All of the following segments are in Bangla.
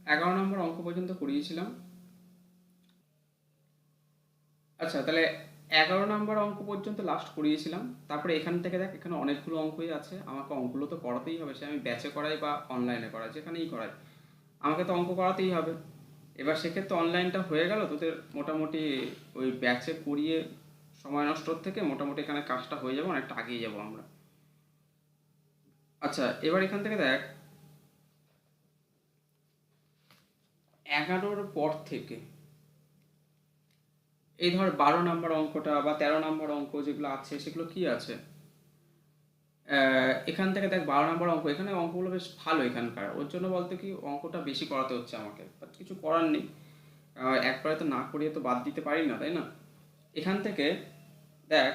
11 নম্বর অঙ্ক পর্যন্ত করিয়েছিলাম। আচ্ছা, তাহলে 11 নম্বর অঙ্ক পর্যন্ত লাস্ট করিয়েছিলাম। তারপরে এখান থেকে দেখ, এখানে অনেকগুলো অঙ্কই আছে, আমাকে অঙ্কগুলো তো করাতেই হবে, সে আমি ব্যাচে করাই বা অনলাইনে করাই, যেখানেই করাই আমাকে তো অঙ্ক করাতেই হবে। এবার সেক্ষেত্রে অনলাইনটা হয়ে গেল তোদের মোটামুটি, ওই ব্যাচে করিয়ে সময় নষ্টর থেকে মোটামুটি এখানে কাজটা হয়ে যাবে, অনেকটা আগিয়ে যাবো আমরা। আচ্ছা, এবার এখান থেকে দেখ, 11-র পর থেকে এই ধর 12 নম্বর অঙ্কটা বা 13 নম্বর অঙ্ক যেগুলো আছে সেগুলো কি আছে। এখান থেকে দেখ 12 নম্বর অঙ্ক, এখানে অঙ্কগুলো বেশ ভালো এখানকার, ওর জন্য বলতে কি অঙ্কটা বেশি করাতে হচ্ছে আমাকে, বাট কিছু করার নেই। একবারে তো না করিয়ে তো বাদ দিতে পারি না, তাই না? এখান থেকে দেখ,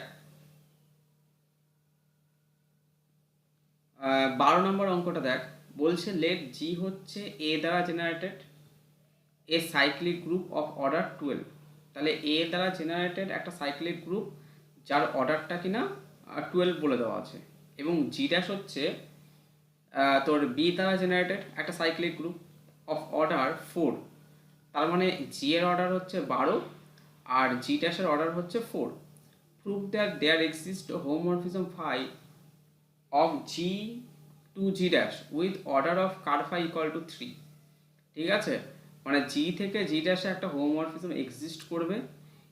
12 নম্বর অঙ্কটা দেখ, বলছে লেট জি হচ্ছে এ দ্বারা generated A cyclic group of order 12। তাহলে এ দ্বারা জেনারেটেড একটা সাইক্লিক গ্রুপ যার অর্ডারটা কিনা 12 বলে দেওয়া আছে, এবং জি ড্যাশ হচ্ছে তোর বি দ্বারা জেনারেটেড একটা সাইক্লিক গ্রুপ অফ অর্ডার 4। তার মানে জি এর অর্ডার হচ্ছে 12 আর জি ড্যাশের অর্ডার হচ্ছে 4। Prove that there exist homomorphism phi of G to G dash with order of ker phi equal to 3। ঠিক আছে, মানে জি থেকে জি ড্যাশে একটা হোমোমরফিজম এক্সিস্ট করবে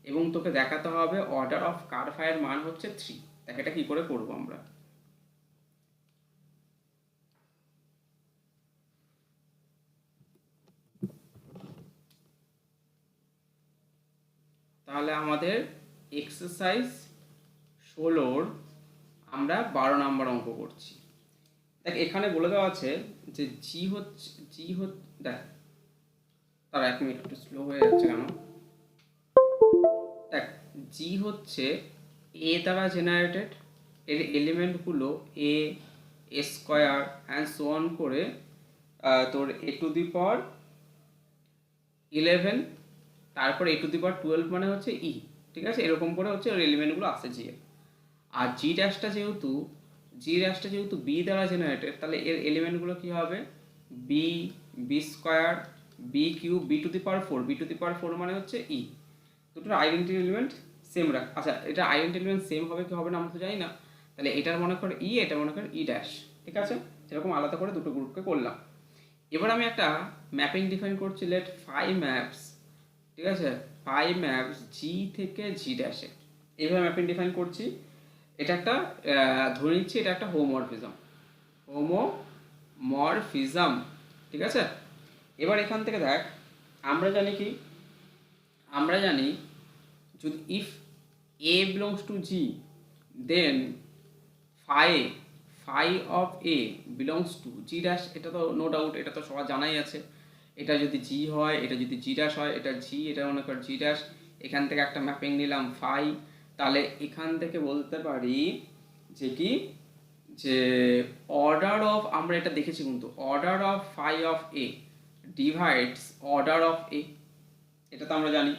এবং তোকে দেখাতে হবে অর্ডার অফ কার ফাইয়ের মান হচ্ছে 3। দেখ এটা কি করে করবো আমরা। তাহলে আমাদের এক্সারসাইজ 16-র আমরা 12 নম্বর অঙ্ক করছি। দেখ এখানে বলে দেওয়া আছে যে জি হচ্ছে দেখ, তার 1 মিনিট একটু স্লো হয়ে যাচ্ছে কেন। দেখ, জি হচ্ছে এ দ্বারা জেনারেটেড, এর এলিমেন্টগুলো এ, এ স্কোয়ার অ্যান্ড সো অন করে তোর এ টু দি পাওয়ার 11, তারপর এ টু দি পাওয়ার 12 মানে হচ্ছে ই। ঠিক আছে, এরকম করে হচ্ছে ওর এলিমেন্টগুলো আসছে জি এর। আর জি ড্যাশটা যেহেতু বি দ্বারা জেনারেটেড, তাহলে এর এলিমেন্টগুলো কি হবে, b, B square, B cube, b to the power 4। B to the power 4 মানে হচ্ছে ই। দুটোর আইডেন্টি এলিমেন্ট সেম রাখ। আচ্ছা, এটা আইডেন্টি এলিমেন্ট সেম হবে কি হবে না আমরা তো জানি না, তাহলে এটার মনে কর ই, এটা মনে কর ই ড্যাশ। ঠিক আছে, সেরকম আলাদা করে দুটো গ্রুপকে করলাম। এবার আমি একটা ম্যাপিং ডিফাইন করছি, লেট ফাই ম্যাপস। ঠিক আছে, ফাই ম্যাপস জি থেকে জি ড্যাশে, এইভাবে ম্যাপিং ডিফাইন করছি। এটা একটা ধরে নিচ্ছি এটা একটা হোমোমরফিজম। ঠিক আছে, এবার এখান থেকে দেখ, আমরা জানি কি, আমরা জানি যদি if A belongs to G, then phi phi of A belongs to G dash. এটা তো নো ডাউট, এটা তো সবার জানাই আছে। এটা যদি জি হয়, এটা যদি জি ড্যাশ হয়, এটা জি, এটা মনে কর জি ড্যাশ। এখান থেকে একটা ম্যাপিং নিলাম ফাই, তাহলে এখান থেকে বলতে পারি যে কি, যে অর্ডার অফ, আমরা এটা দেখেছি কিন্তু, order of phi of A divides order of a. এটা তো আমরা জানি,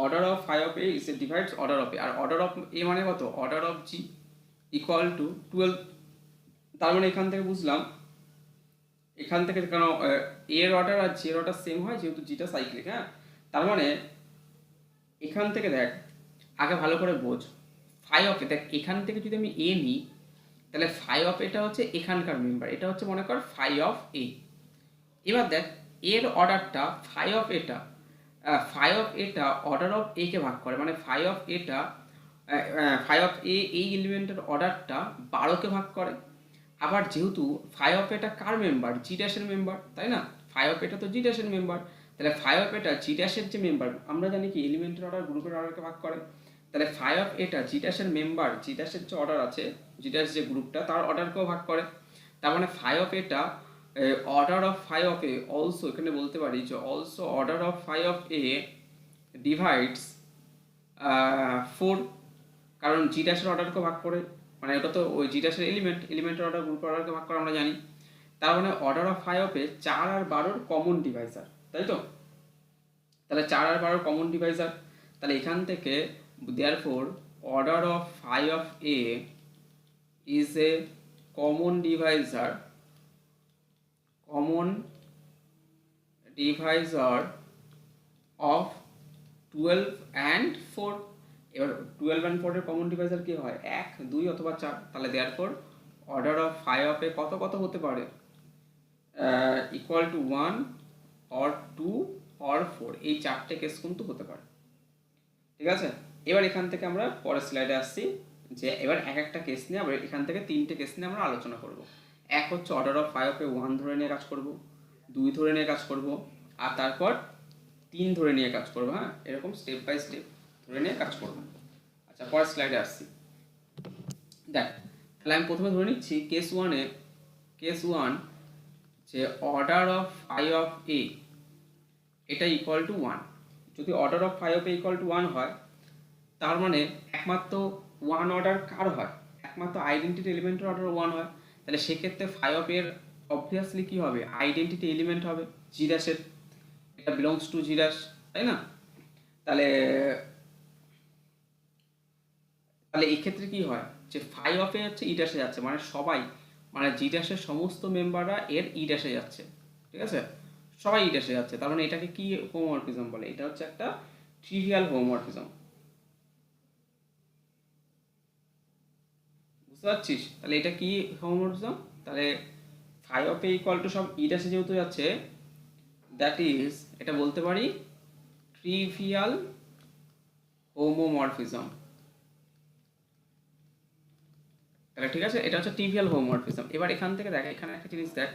order of phi of A is divides order of এ, আর অর্ডার অফ এ মানে কত, order of g equal to 12। তার মানে এখান থেকে বুঝলাম, এখান থেকে কেন এর অর্ডার আর জি এর অর্ডার সেম হয়, যেহেতু জিটা সাইক্লিক। হ্যাঁ, তার মানে এখান থেকে দেখ, আগে ভালো করে বোঝ, ফাই অফ এ দেখ, এখান থেকে যদি আমি এ নিই, তাহলে ফাই অফ এটা হচ্ছে এখানকার মেম্বার, এটা হচ্ছে মনে কর ফাই অফ এ। এবার দেখ, এর অর্ডারটা ফাই অফ এটা অর্ডার অফ এ কে ভাগ করে, মানে ফাই অফ এ এই এলিমেন্টের অর্ডারটা 12কে ভাগ করে। আবার যেহেতু ফাই অফ এটা কার মেম্বার, জি ড্যাশের মেম্বার, তাই না? ফাই অফ এটা তো জি ড্যাশের মেম্বার, তাহলে ফাই অফ এটা জি ড্যাশের যে মেম্বার, আমরা জানি কি এলিমেন্টের অর্ডার গ্রুপের অর্ডারকে ভাগ করে। তাহলে ফাই অফ এটা জি ড্যাশের মেম্বার, জি ড্যাশের যে অর্ডার আছে, জি ড্যাশ যে গ্রুপটা তার অর্ডারকেও ভাগ করে। তার মানে ফাই অফ এটা order of phi of A also, এখানে বলতে পারি যে also order of phi of A divides 4, কারণ জি ড্যাশের অর্ডারকে ভাগ করে, মানে ওটা তো ওই জি ড্যাশের এলিমেন্টের অর্ডার গ্রুপের অর্ডারকে ভাগ করে আমরা জানি। তার মানে order of phi of a 4 আর 12-র কমন ডিভাইজার, তাই তো? তাহলে 4 আর 12-র কমন ডিভাইজার, তাহলে এখান থেকে therefore order of phi of A is a common divisor of 12 and 4। এবার 12 অ্যান্ড 4 এর কমন ডিভাইজার কি হয়? 1, 2 অথবা 4। তাহলে দেয়ারফর অর্ডার অফ 5 অফ এ কত কত হতে পারে? ইকুয়াল টু 1 অর 2 অর 4, এই চারটে কেস কিন্তু হতে পারে। ঠিক আছে, এবার এখান থেকে আমরা পরের স্লাইডে আসছি, যে এবার এক একটা কেস নিয়ে আবার এখান থেকে 3টে কেস নিয়ে আমরা আলোচনা করব। এক হচ্ছে অর্ডার অফ 5 অফ এ 1 ধরে নিয়ে কাজ করব, 2 ধরে নিয়ে কাজ করব, আর তারপর 3 ধরে নিয়ে কাজ করবো। হ্যাঁ, এরকম স্টেপ বাই স্টেপ ধরে নিয়ে কাজ করবো। আচ্ছা, পরের স্লাইডে আসছি। দেখ, তাহলে আমি প্রথমে ধরে নিচ্ছি কেস 1 যে অর্ডার অফ 5 অফ এ এটা ইকুয়াল টু 1। যদি order of 5 of A equal to 1 হয়, তার মানে একমাত্র 1 অর্ডার কার হয়? একমাত্র আইডেন্টিটি এলিমেন্টের অর্ডার 1 হয়। তাহলে সেক্ষেত্রে 5 অফ এর অবভিয়াসলি কী হবে? আইডেন্টিটি এলিমেন্ট হবে জি ড্যাশের, এটা বিলংস টু জি ড্যাশ, তাই না? তাহলে তাহলে এক্ষেত্রে কি হয়, যে 5 অফ এ হচ্ছে ই ড্যাশে যাচ্ছে, মানে সবাই, মানে জি ড্যাশের সমস্ত মেম্বাররা এর ই ড্যাশে যাচ্ছে। ঠিক আছে, সবাই ই ড্যাশে যাচ্ছে, তার মানে এটাকে কি হোমোমরফিজম বলে? এটা হচ্ছে একটা ট্রিভিয়াল হোমোমরফিজম। বুঝতে পারছিস? তাহলে এটা কি হোমোমরফিজম? তাহলে 5 অফ এ ইকুয়াল টু সব ই ড্যাশে যেহেতু যাচ্ছে, দ্যাট ইজ, এটা বলতে পারি ট্রিভিয়াল হোমোমরফিজম। তাহলে ঠিক আছে, এটা হচ্ছে ট্রিভিয়াল হোমোমরফিজম। এবার এখান থেকে দেখ, এখানে একটা জিনিস দেখ।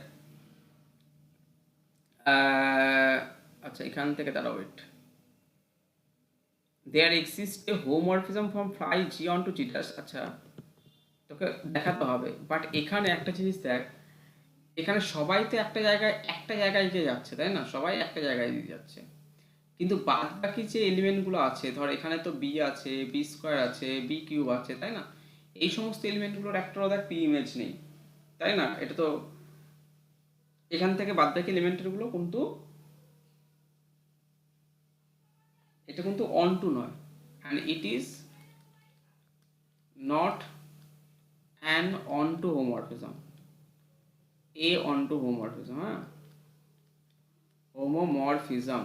আচ্ছা, এখান থেকে দাঁড়াও, wait. There exist a homomorphism from 5G onto G dash. আচ্ছা, তোকে দেখাতে হবে, বাট এখানে একটা জিনিস দেখ, এখানে সবাই তো একটা জায়গায় গিয়ে যাচ্ছে, তাই না? সবাই একটা জায়গায় দিয়ে যাচ্ছে, কিন্তু বাদ বাকি যে এলিমেন্টগুলো আছে, ধর এখানে তো বি আছে, বি স্কোয়ার আছে, বি কিউব আছে, তাই না? এই সমস্ত এলিমেন্টগুলোর একটাও দেখ পি ইমেজ নেই, তাই না? এটা তো এখান থেকে বাদ বাকি এলিমেন্টগুলো কিন্তু, এটা কিন্তু অন টু নয়, and it is not an onto homomorphism, a onto homomorphism. হ্যাঁ, হোমোমরফিজম।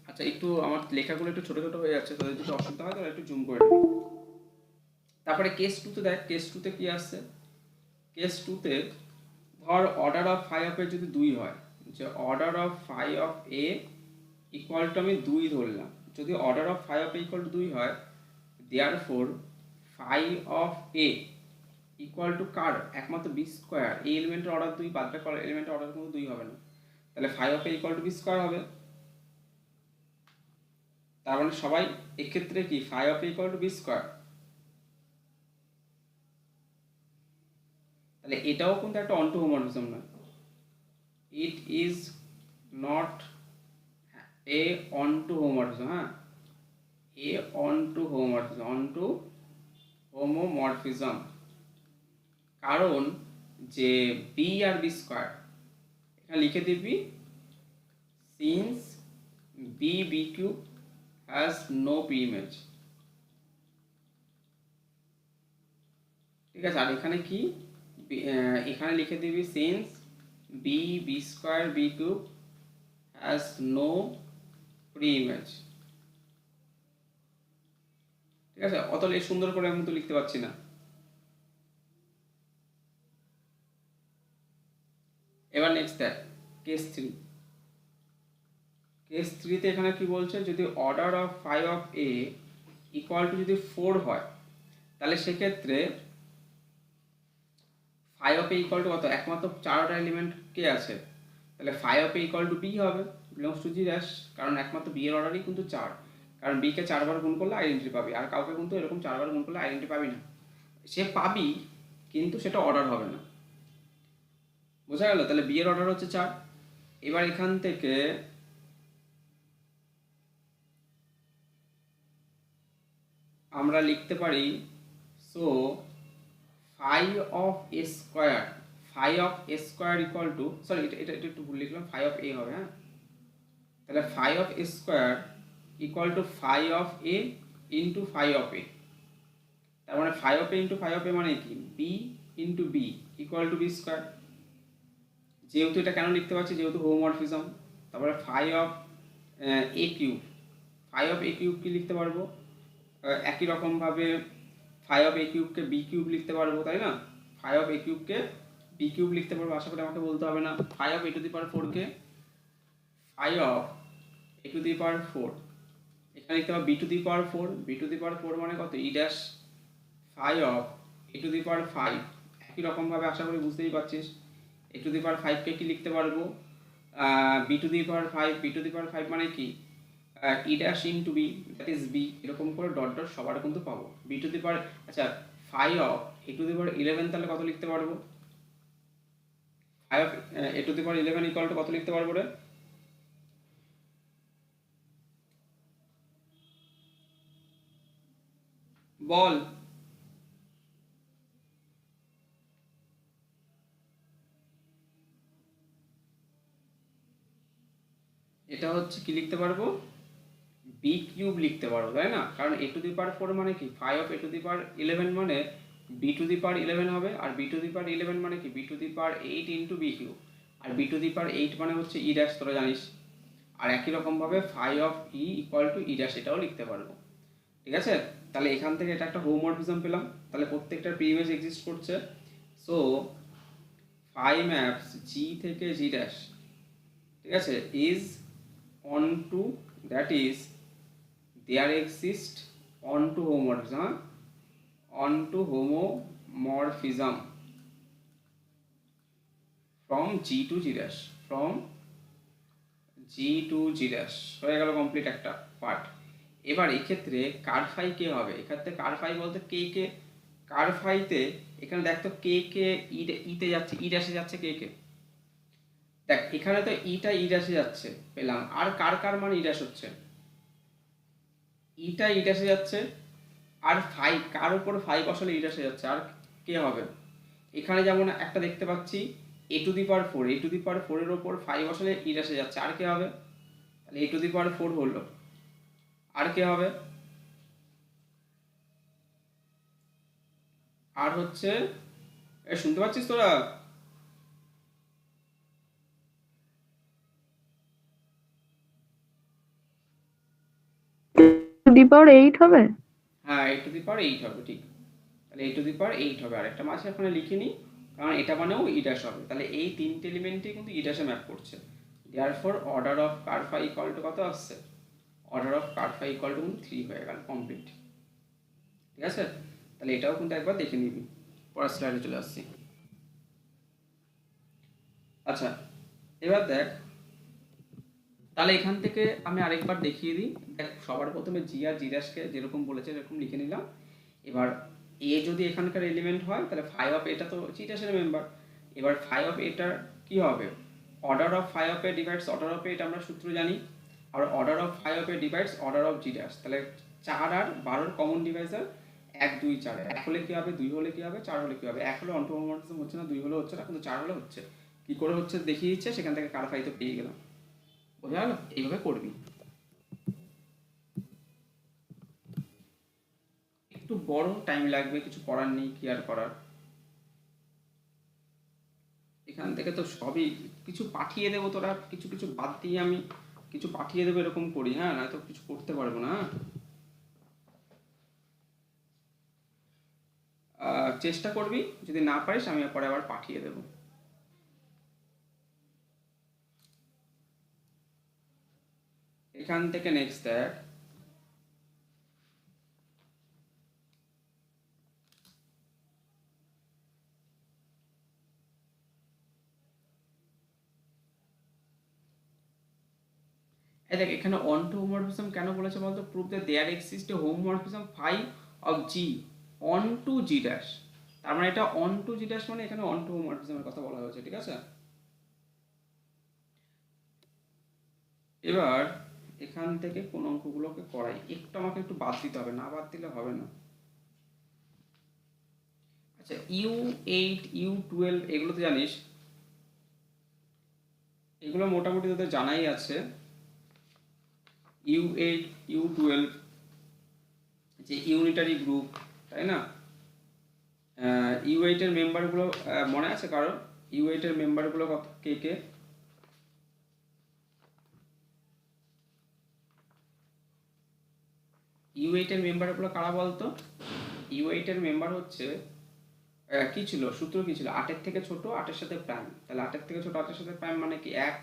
আচ্ছা, একটু আমার লেখাগুলো একটু ছোটো ছোটো হয়ে যাচ্ছে, তাদের যদি অসুবিধা হয় তাহলে একটু জুম করে নেবে। তারপরে কেস টুতে দেখ, কেস টুতে কি আসছে? কেস টুতে ধর অর্ডার অফ 5 অফ এ যদি 2 হয়, যে order of 5 of A equal to, আমি 2 ধরলাম, যদি order of 5 of A equal to 2 হয়, therefore 5 of A equal to কার? একমাত্র বি স্কোয়ার। এই এলিমেন্টের অর্ডার 2, বাদ বাকি এলিমেন্টের অর্ডার কিন্তু 2 হবে না, তাহলে 5 of A equal to B square হবে। তার মানে সবাই এক্ষেত্রে কি 5 of A equal to B square. তাহলে এটাও কিন্তু একটা অনটু হোমোমরফিজম নয়, it is not a onto homomorphism. হ্যাঁ, এ অনটু হোমোমরফিজম, অনটু হোমোমরফিজম, কারণ যে বি আর বি স্কোয়ার, এখানে লিখে দিবি since B B cube has no pre image. ঠিক আছে, আর এখানে কি, এখানে লিখে দিবি since B B square B cube has no pre image. ঠিক আছে, অত সুন্দর করে আমি তো লিখতে পারছি না। এবার নেক্সট দেখ, কেস 3। কেস 3তে এখানে কি বলছে, যদি order of 5 of A equal two যদি 4 হয়, তাহলে সেক্ষেত্রে 5 অফ এ ইকুয়াল টু কত? একমাত্র 4টা এলিমেন্ট কে আছে? তাহলে 5 of A equal to B হবে, বিলংস টু জি ড্যাশ, কারণ একমাত্র বি এর অর্ডারই কিন্তু 4, কারণ বি কে 4 বার গুণ করলে আইডেন্টি পাবি, আর কাউকে কিন্তু এরকম 4 বার গুণ করলে আইডেন্টি পাবি না। সে পাবি, কিন্তু সেটা অর্ডার হবে না। বোঝা গেল? তাহলে বি এর অর্ডার হচ্ছে 4। এবার এখান থেকে আমরা লিখতে পারি, so 5 of a square, 5 of a square equal two, sorry এটা এটা একটু ভুল লিখলাম, 5 অফ এ হবে। হ্যাঁ, তাহলে 5 of a square equal to 5 of A into 5 of a. তার মানে 5 of A into 5 of a মানে কি? B into B equal to B square. যেহেতু এটা কেন লিখতে পারছি? যেহেতু হোমোমরফিজম, তারপরে phi of a cube, phi of a cube কি লিখতে পারবো, একই রকমভাবে ফাই অফ এ কিউবকে বি কিউব লিখতে পারবো, তাই না? ফাই অফ এ কিউবকে বি কিউব লিখতে পারবো, আশা করি আমাকে বলতে হবে না। Phi of a to the power ফোরকে phi of a to the power four, এখানে লিখতে পারবো b to the power four, b to the power four মানে কত, e dash phi of a to the power five. একই রকমভাবে আশা করি বুঝতেই পারছিস, এ টু দি পাওয়ার ফাইভকে কি লিখতে পারবো, b to the power five, b to the power five মানে কি, e dash into b, that is b, এরকম করে ডট ডট সবার কিন্তু পাবো। বি টু দি পাওয়ার, আচ্ছা five of a to the power eleven তাহলে কত লিখতে পারবো, five of a to the power eleven equal to কত লিখতে পারবো রে, বল। এটা হচ্ছে কি লিখতে পারবো, বি কিউব লিখতে পারবো, তাই না? কারণ এ টু দি পাওয়ার ফোর মানে কি, five of a to the power eleven মানে b to the power eleven হবে, আর b to the power eleven মানে কি, b to the power eight into b cube, আর b to the power eight মানে হচ্ছে ই ড্যাশ, তোরা জানিস। আর একই রকমভাবে five of e equal to e dash, এটাও লিখতে পারবো, ঠিক আছে? তাহলে এখান থেকে এটা একটা হোমোমরফিজম পেলাম, তাহলে প্রত্যেকটার প্রি ইমেজ এক্সিস্ট করছে। সো ফাই ম্যাপস জি থেকে জি ড্যাশ, ঠিক আছে, is onto, that is there exist onto homomorphism, onto homomorphism from G to G dash, from G to G dash, হয়ে গেল কমপ্লিট একটা পার্ট। এবার এক্ষেত্রে কার ফাই কে হবে, এক্ষেত্রে কার ফাই বলতে কে কে, কার ফাইতে এখানে দেখ তো কে কে ইতে যাচ্ছে, ই ড্যাশে যাচ্ছে কে কে, দেখ এখানে তো ইটা ই ড্যাশে যাচ্ছে পেলাম, আর কার কার মানে ই ড্যাশ হচ্ছে, ইটা ই ড্যাশে যাচ্ছে, আর ফাইভ কার উপর ফাইভ আসলে ই ড্যাশে যাচ্ছে, আর কে হবে, এখানে যেমন একটা দেখতে পাচ্ছি a to the power four, a to the power ফোরের ওপর ফাইভ আসলে ই ড্যাশে যাচ্ছে, আর কে হবে, তাহলে এ টু দি পাওয়ার ফোর হলো, আর কে হবে, আর হচ্ছে, শুনতে পাচ্ছিস তোরা, টু দি পাওয়ার 8 হবে। হ্যাঁ এ টু দি পাওয়ার এইট হবে, ঠিক। তাহলে এ টু দি পাওয়ার এইট হবে, আর একটা মাঝে এখানে লিখিনি, কারণ এটা মানেও ই ড্যাশ হবে, তাহলে এই তিনটে এলিমেন্টই কিন্তু ই ড্যাশে ম্যাপ করছে। Therefore order of ker phi equal to কত আসছে, order of ker phi equal to কিন্তু থ্রি হয়ে গেল কমপ্লিট, ঠিক আছে? তাহলে এটাও কিন্তু একবার দেখে নিবি, পরের স্লাইডে চলে আসছি। আচ্ছা এবার দেখ, তাহলে এখান থেকে আমি আরেকবার দেখিয়ে দিই, দেখ সবার প্রথমে জি আর জি ড্যাশকে যেরকম বলেছে এরকম লিখে নিলাম। এবার এ যদি এখানকার এলিমেন্ট হয় তাহলে ফাইভ অফ এটা তো জি ড্যাশের মেম্বার, এবার ফাইভ অফ এটার কি হবে, order of five of A divides order of এটা আমরা সূত্র জানি, আর order of five of A divides order of g dash, তাহলে চার আর বারোর কমন ডিভাইজার এক দুই চার, এক হলে কি হবে, দুই হলে কি হবে, চার হলে কি হবে, এক হলে অন্টোমরফিজম হচ্ছে না, দুই হলে হচ্ছে না, কিন্তু চার হলে হচ্ছে, কি করে হচ্ছে দেখিয়ে দিচ্ছে, সেখান থেকে কার ফাই তো পেয়ে গেলাম, বোঝা গেল? এইভাবে করবি, একটু বড় টাইম লাগবে, কিছু করার নেই, কি আর করার, এখান থেকে তো সবই কিছু পাঠিয়ে দেবো, তোরা কিছু কিছু বাদ দিয়ে আমি কিছু পাঠিয়ে দেবো, এরকম করি, হ্যাঁ, নয়তো কিছু করতে পারবো না, হ্যাঁ? চেষ্টা করবি, যদি না পারিস আমি পরে আবার পাঠিয়ে দেবো। এখান থেকে নেক্সট দেখ, এই দেখ এখানে অন টু হোমোমরফিজম কেন বলেছে বলতো, prove that there exist a homomorphism phi of G onto G dash, তার মানে এটা অন টু জি ড্যাশ মানে এখানে অন টু হোমোমরফিজমের কথা বলা হয়েছে, ঠিক আছে? এবার এখান থেকে কোন অঙ্কগুলোকে করাই, একটু আমাকে একটু বাদ দিতে হবে, না বাদ দিলে হবে না। আচ্ছা ইউ এইট ইউ টুয়েলভ এগুলো তো জানিস, এগুলো মোটামুটি তোদের জানাই আছে, ইউ এইট ইউ টুয়েলভ যে ইউনিটারি গ্রুপ, তাই না? ইউ এইটের মেম্বারগুলো মনে আছে কারো, ইউ এইটের মেম্বারগুলো কত কে কে, U8 এর মেম্বারগুলো কারা বলতো? U8 এর মেম্বার হচ্ছে কি ছিল, সূত্র কি ছিল, 8 এর থেকে ছোট 8 এর সাথে প্রাইম। তাহলে 8 এর থেকে ছোট 8 এর সাথে প্রাইম মানে কি 1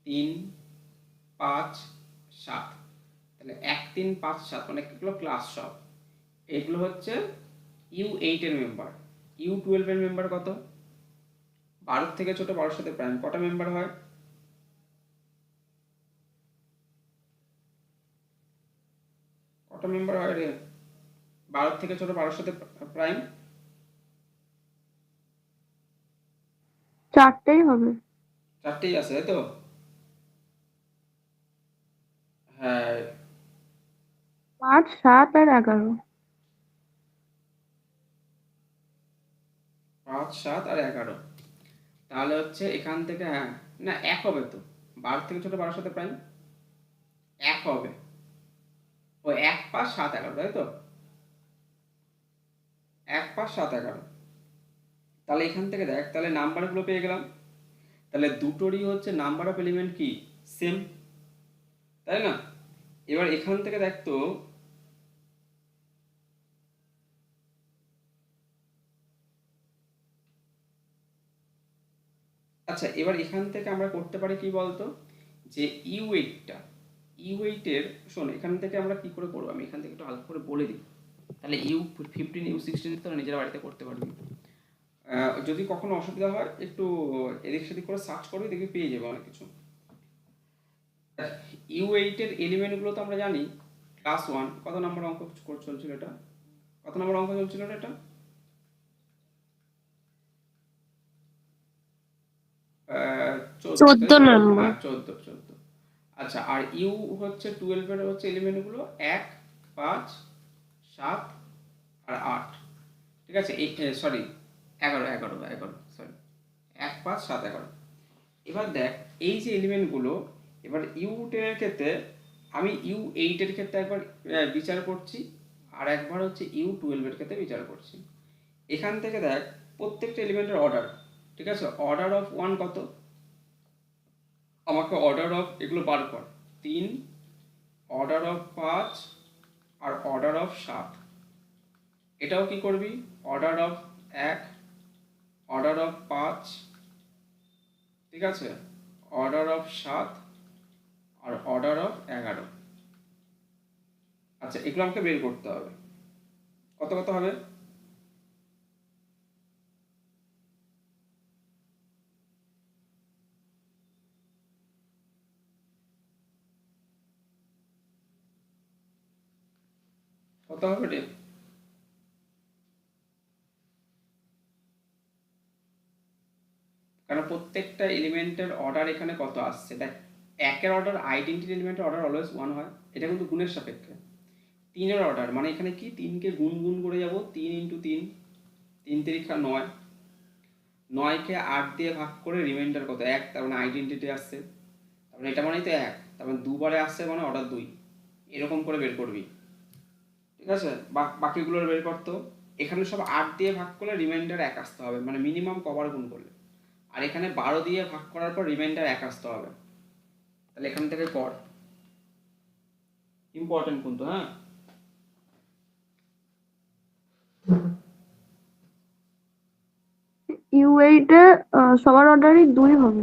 3 5 7। তাহলে 1 3 5 7 মানে এগুলো ক্লাস সব, এগুলো হচ্ছে U8 এর মেম্বার। U12 এর মেম্বার কত? 12 থেকে ছোট 12 সাথে প্রাইম কটা মেম্বার হয়? কটা মেম্বার হয় রে? 12 থেকে ছোট 12 সাথে প্রাইম 4টেই হবে। 4টেই আছে, তাই তো? হ্যাঁ, 5 7 আর 11। 5 7 আর 11। তাহলে হচ্ছে এখান থেকে, হ্যাঁ না 1 হবে তো, 12 থেকে ছোট 12 সাথে প্রাইম 1 হবে। ও 1 5 7 11, তাই তো? 1 5 7 11। তাহলে এখান থেকে দেখ, তাহলে নাম্বারগুলো পেয়ে গেলাম। তাহলে দুটোরই হচ্ছে নাম্বার অফ এলিমেন্ট কি সেম, তাই না? এবার এখান থেকে দেখ তো, আচ্ছা এবার এখান থেকে আমরা করতে পারি কি বলতো, যে ইউ এইটের শোন, এখান থেকে আমরা কি করে করবো, আমি এখান থেকে একটু হালকা করে বলে দিই, তাহলে U15 U16 তোরা নিজেরা বাড়িতে করতে পারবি। যদি কখনো অসুবিধা হয় একটু এদিক সেদিক করে সার্চ করবি, দেখবি পেয়ে যাবে অনেক কিছু। U8 এর এলিমেন্টগুলো তো আমরা জানি ক্লাস 1। কত নম্বর অঙ্ক চলছিল এটা? কত নম্বর অঙ্ক চলছিল এটা? 14, তাই 14 তো? নম্বর। হ্যাঁ 14। আচ্ছা, আর ইউ হচ্ছে 12 এর হচ্ছে এলিমেন্টগুলো 1 5 7 আর 8। ঠিক আছে, এই সরি 11 সরি 1 5 7 11। এবার দেখ এই যে এলিমেন্টগুলো, এবার U10 এর ক্ষেত্রে আমি U8 এর ক্ষেত্রে একবার বিচার করছি, আর একবার হচ্ছে U12 এর ক্ষেত্রে বিচার করছি। এখান থেকে দেখ প্রত্যেকটা এলিমেন্টের অর্ডার, ঠিক আছে, অর্ডার অফ 1 কত, আমাকে অর্ডার অফ এগুলো বার কর। 3, অর্ডার অফ 5 আর অর্ডার অফ 7। এটাও কি করবি, অর্ডার অফ 1, অর্ডার অফ 5, ঠিক আছে, অর্ডার অফ 7 আর অর্ডার অফ 11। আচ্ছা এগুলো আমাকে বের করতে হবে, কত কত হবে? কত হবে রে? কারণ প্রত্যেকটা এলিমেন্টের অর্ডার এখানে কত আসছে দেখ, 1 এর অর্ডার আইডেন্টিটি এলিমেন্টের অর্ডার অলওয়েজ 1 হয়, এটা কিন্তু গুণের সাপেক্ষে। 3 এর অর্ডার মানে এখানে কি 3 কে গুণ গুণ করে যাব, 3 ইন্টু 3, 3 তিরিখা 9, 9 কে 8 দিয়ে ভাগ করে রিমাইন্ডার কত 1, তার মানে আইডেন্টিটি আসছে, তার মানে এটা মানেই তো 1, তার মানে দুবারে আসছে মানে অর্ডার 2। এরকম করে বের করবি, ঠিক আছে? বাকিগুলোর বের করতো, এখানে সব 8 দিয়ে ভাগ করলে রিমাইন্ডার 1 আসতে হবে, মানে মিনিমাম কবার গুণ করলে। আর এখানে 12 দিয়ে ভাগ করার পর রিমাইন্ডার 1 আসতে হবে। তাহলে এখান থেকে কর, ইম্পর্টেন্ট কিন্তু, হ্যাঁ। U8 এ সবার অর্ডারই 2 হবে।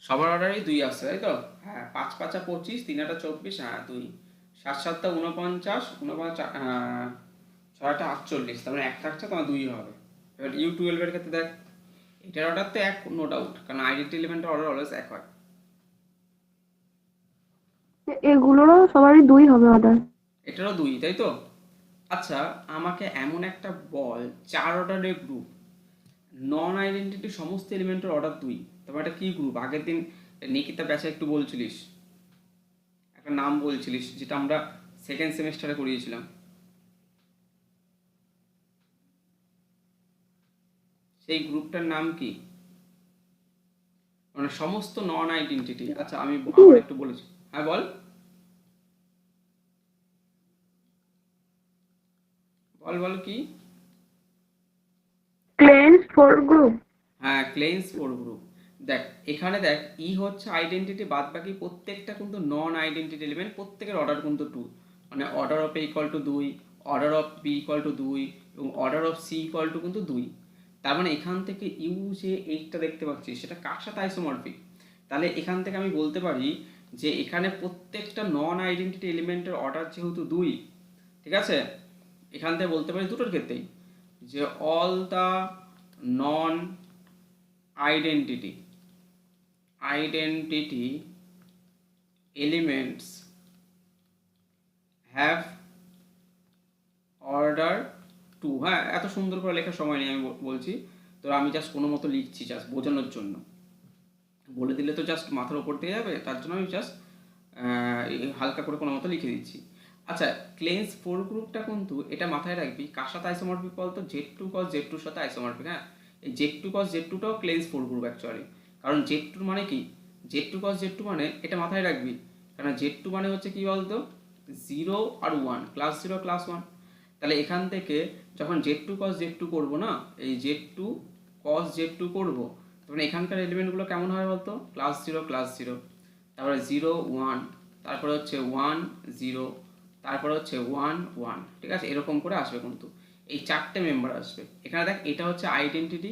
সবার অর্ডারই 2 আসছে, তাই তো? হ্যাঁ 5 5 25, 3 8 24, হ্যাঁ 2, 7 7 49, 6 8 48, তার মানে 1 থাকছে, তোমার 2 হবে। এবার U12 এর ক্ষেত্রে দেখ, এটার অর্ডার তো 1 নো ডাউট, কারণ আইডেন্টি এলিমেন্টের অর্ডার অলওয়েজ 1 হয়। এগুলোরও সবারই 2 হবে অর্ডার। এটারও 2, তাই তো? আচ্ছা আমাকে এমন একটা বল 4 অর্ডারের গ্রুপ, নন আইডেন্টিটি সমস্ত এলিমেন্টের অর্ডার 2, তবে এটা কি গ্রুপ? আগের দিন নিকিতা ব্যাচে একটু বলছিলিস, একটা নাম বলছিলিস, যেটা আমরা সেকেন্ড সেমিস্টারে করিয়েছিলাম, সেই গ্রুপটার নাম কি? মানে সমস্ত নন আইডেন্টিটি। আচ্ছা আমি আবার একটু বলেছি, হ্যাঁ বল বল বল কি? Cleanse 4 group. হ্যাঁ ক্লেইন্স 4 গ্রুপ। দেখ এখানে দেখ ই হচ্ছে আইডেন্টিটি, বাদ বাকি প্রত্যেকটা কিন্তু নন আইডেন্টিটি এলিমেন্ট, প্রত্যেকের অর্ডার কিন্তু 2। মানে order of A equal to 2, order of B equal to 2 এবং order of C equal to কিন্তু 2। তার মানে এখান থেকে ইউ যে এইটটা দেখতে পাচ্ছি সেটা কার সাথে আইসোমরফিক? তাহলে এখান থেকে আমি বলতে পারি যে এখানে প্রত্যেকটা নন আইডেন্টিটি এলিমেন্টের অর্ডার যেহেতু 2, ঠিক আছে, এখান থেকে বলতে পারি দুটোর ক্ষেত্রেই যে all the non identity elements have order 2। হ্যাঁ, এত সুন্দর করে লেখার সময় নেই, আমি বলছি তো, আমি জাস্ট কোনো মতো লিখছি জাস্ট বোঝানোর জন্য। বলে দিলে তো জাস্ট মাথার উপর দিয়ে যাবে, তার জন্য আমি জাস্ট হালকা করে কোনো মতো লিখে দিচ্ছি। আচ্ছা, ক্লেন্স 4 গ্রুপটা কিন্তু এটা মাথায় রাখবি কার সাথে আইসোমরফিক বলতো? Z2 cos Z2 সাথে আইসোমরফিক। হ্যাঁ, এই Z2 cos Z2টাও ক্লেন্স 4 গ্রুপ অ্যাকচুয়ালি, কারণ Z2 মানে কি, Z2 cos Z2 মানে এটা মাথায় রাখবি, কারণ Z2 মানে হচ্ছে কি বলতো 0 আর 1, ক্লাস 0 ক্লাস 1। তাহলে এখান থেকে যখন Z2 cos Z2 করবো না, এই Z2 cos Z2 করবো, তখন এখানকার এলিমেন্টগুলো কেমন হয় বলতো? ক্লাস 0 ক্লাস 0, তারপরে 0 1, তারপরে হচ্ছে 1 0, তারপরে হচ্ছে 1 1, ঠিক আছে, এরকম করে আসবে কিন্তু এই 4টে মেম্বার আসবে। এখানে দেখ এটা হচ্ছে আইডেন্টিটি,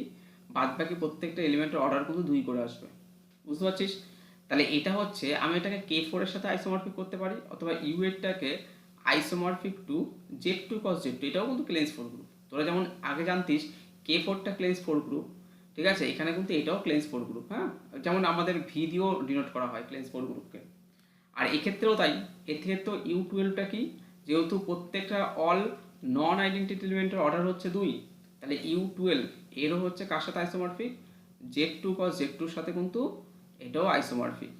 বাদ বাকি প্রত্যেকটা এলিমেন্টের অর্ডার কিন্তু 2 করে আসবে, বুঝতে পারছিস? তাহলে এটা হচ্ছে, আমি এটাকে K4 এর সাথে আইসোমরফিক করতে পারি, অথবা ইউ এরটাকে isomorphic to Z2 cos Z2, এটাও কিন্তু ক্লেন্স 4 গ্রুপ। তোরা যেমন আগে জানতিস K4টা ক্লেন্স 4 গ্রুপ, ঠিক আছে, এখানে কিন্তু এটাও ক্লেন্স 4 গ্রুপ। হ্যাঁ, যেমন আমাদের ভি দিয়েও ডিনোট করা হয় ক্লেন্স 4 গ্রুপকে। আর এক্ষেত্রেও তাই, এক্ষেত্রে U12টা কি, যেহেতু প্রত্যেকটা অল নন আইডেন্টিটি এলিমেন্টের অর্ডার হচ্ছে 2, তাহলে U12 এরও হচ্ছে কার সাথে আইসোমরফিক? Z2 cos Z2 এর সাথে কিন্তু এটাও আইসোমরফিক।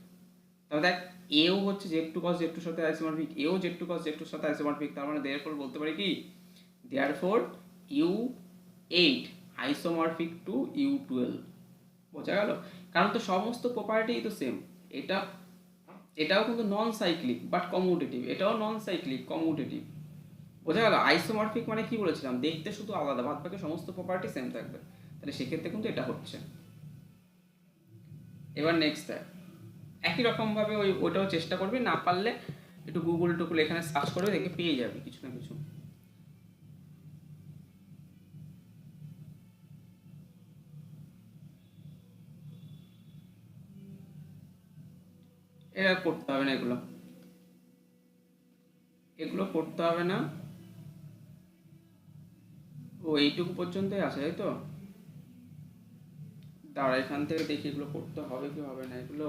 তাহলে দেখ এও হচ্ছে Z2 cos Z2 এর সাথে আইসোমরফিক, এও Z2 cos Z2 এর সাথে আইসোমরফিক। তার মানে দেয়ারফর বলতে পারি কি, therefore U8 isomorphic two U12। বোঝা গেল? কারণ তো সমস্ত প্রপার্টি তো সেম। এটা এটাও কিন্তু নন সাইক্লিক বাট কমিউটেটিভ, এটাও নন সাইক্লিক কমিউটেটিভ। বোঝা গেল? আইসোমরফিক মানে কি বলেছিলাম, দেখতে শুধু আলাদা, বাদ বাকি সমস্ত প্রপার্টি সেম থাকবে। তাহলে সেক্ষেত্রে কিন্তু এটা হচ্ছে। এবার নেক্সট দেখ, একই রকমভাবে ওইটাও চেষ্টা করবি, না পারলে একটু গুগল টুগল এখানে সার্চ করে দেখে পেয়ে যাবি কিছু না কিছু। এটা করতে হবে না, এগুলো করতে হবে না। ও এইটুকু পর্যন্তই আছে, তাই তো? দাঁড়া, এখান থেকে দেখি এগুলো করতে হবে কি হবে না। এগুলো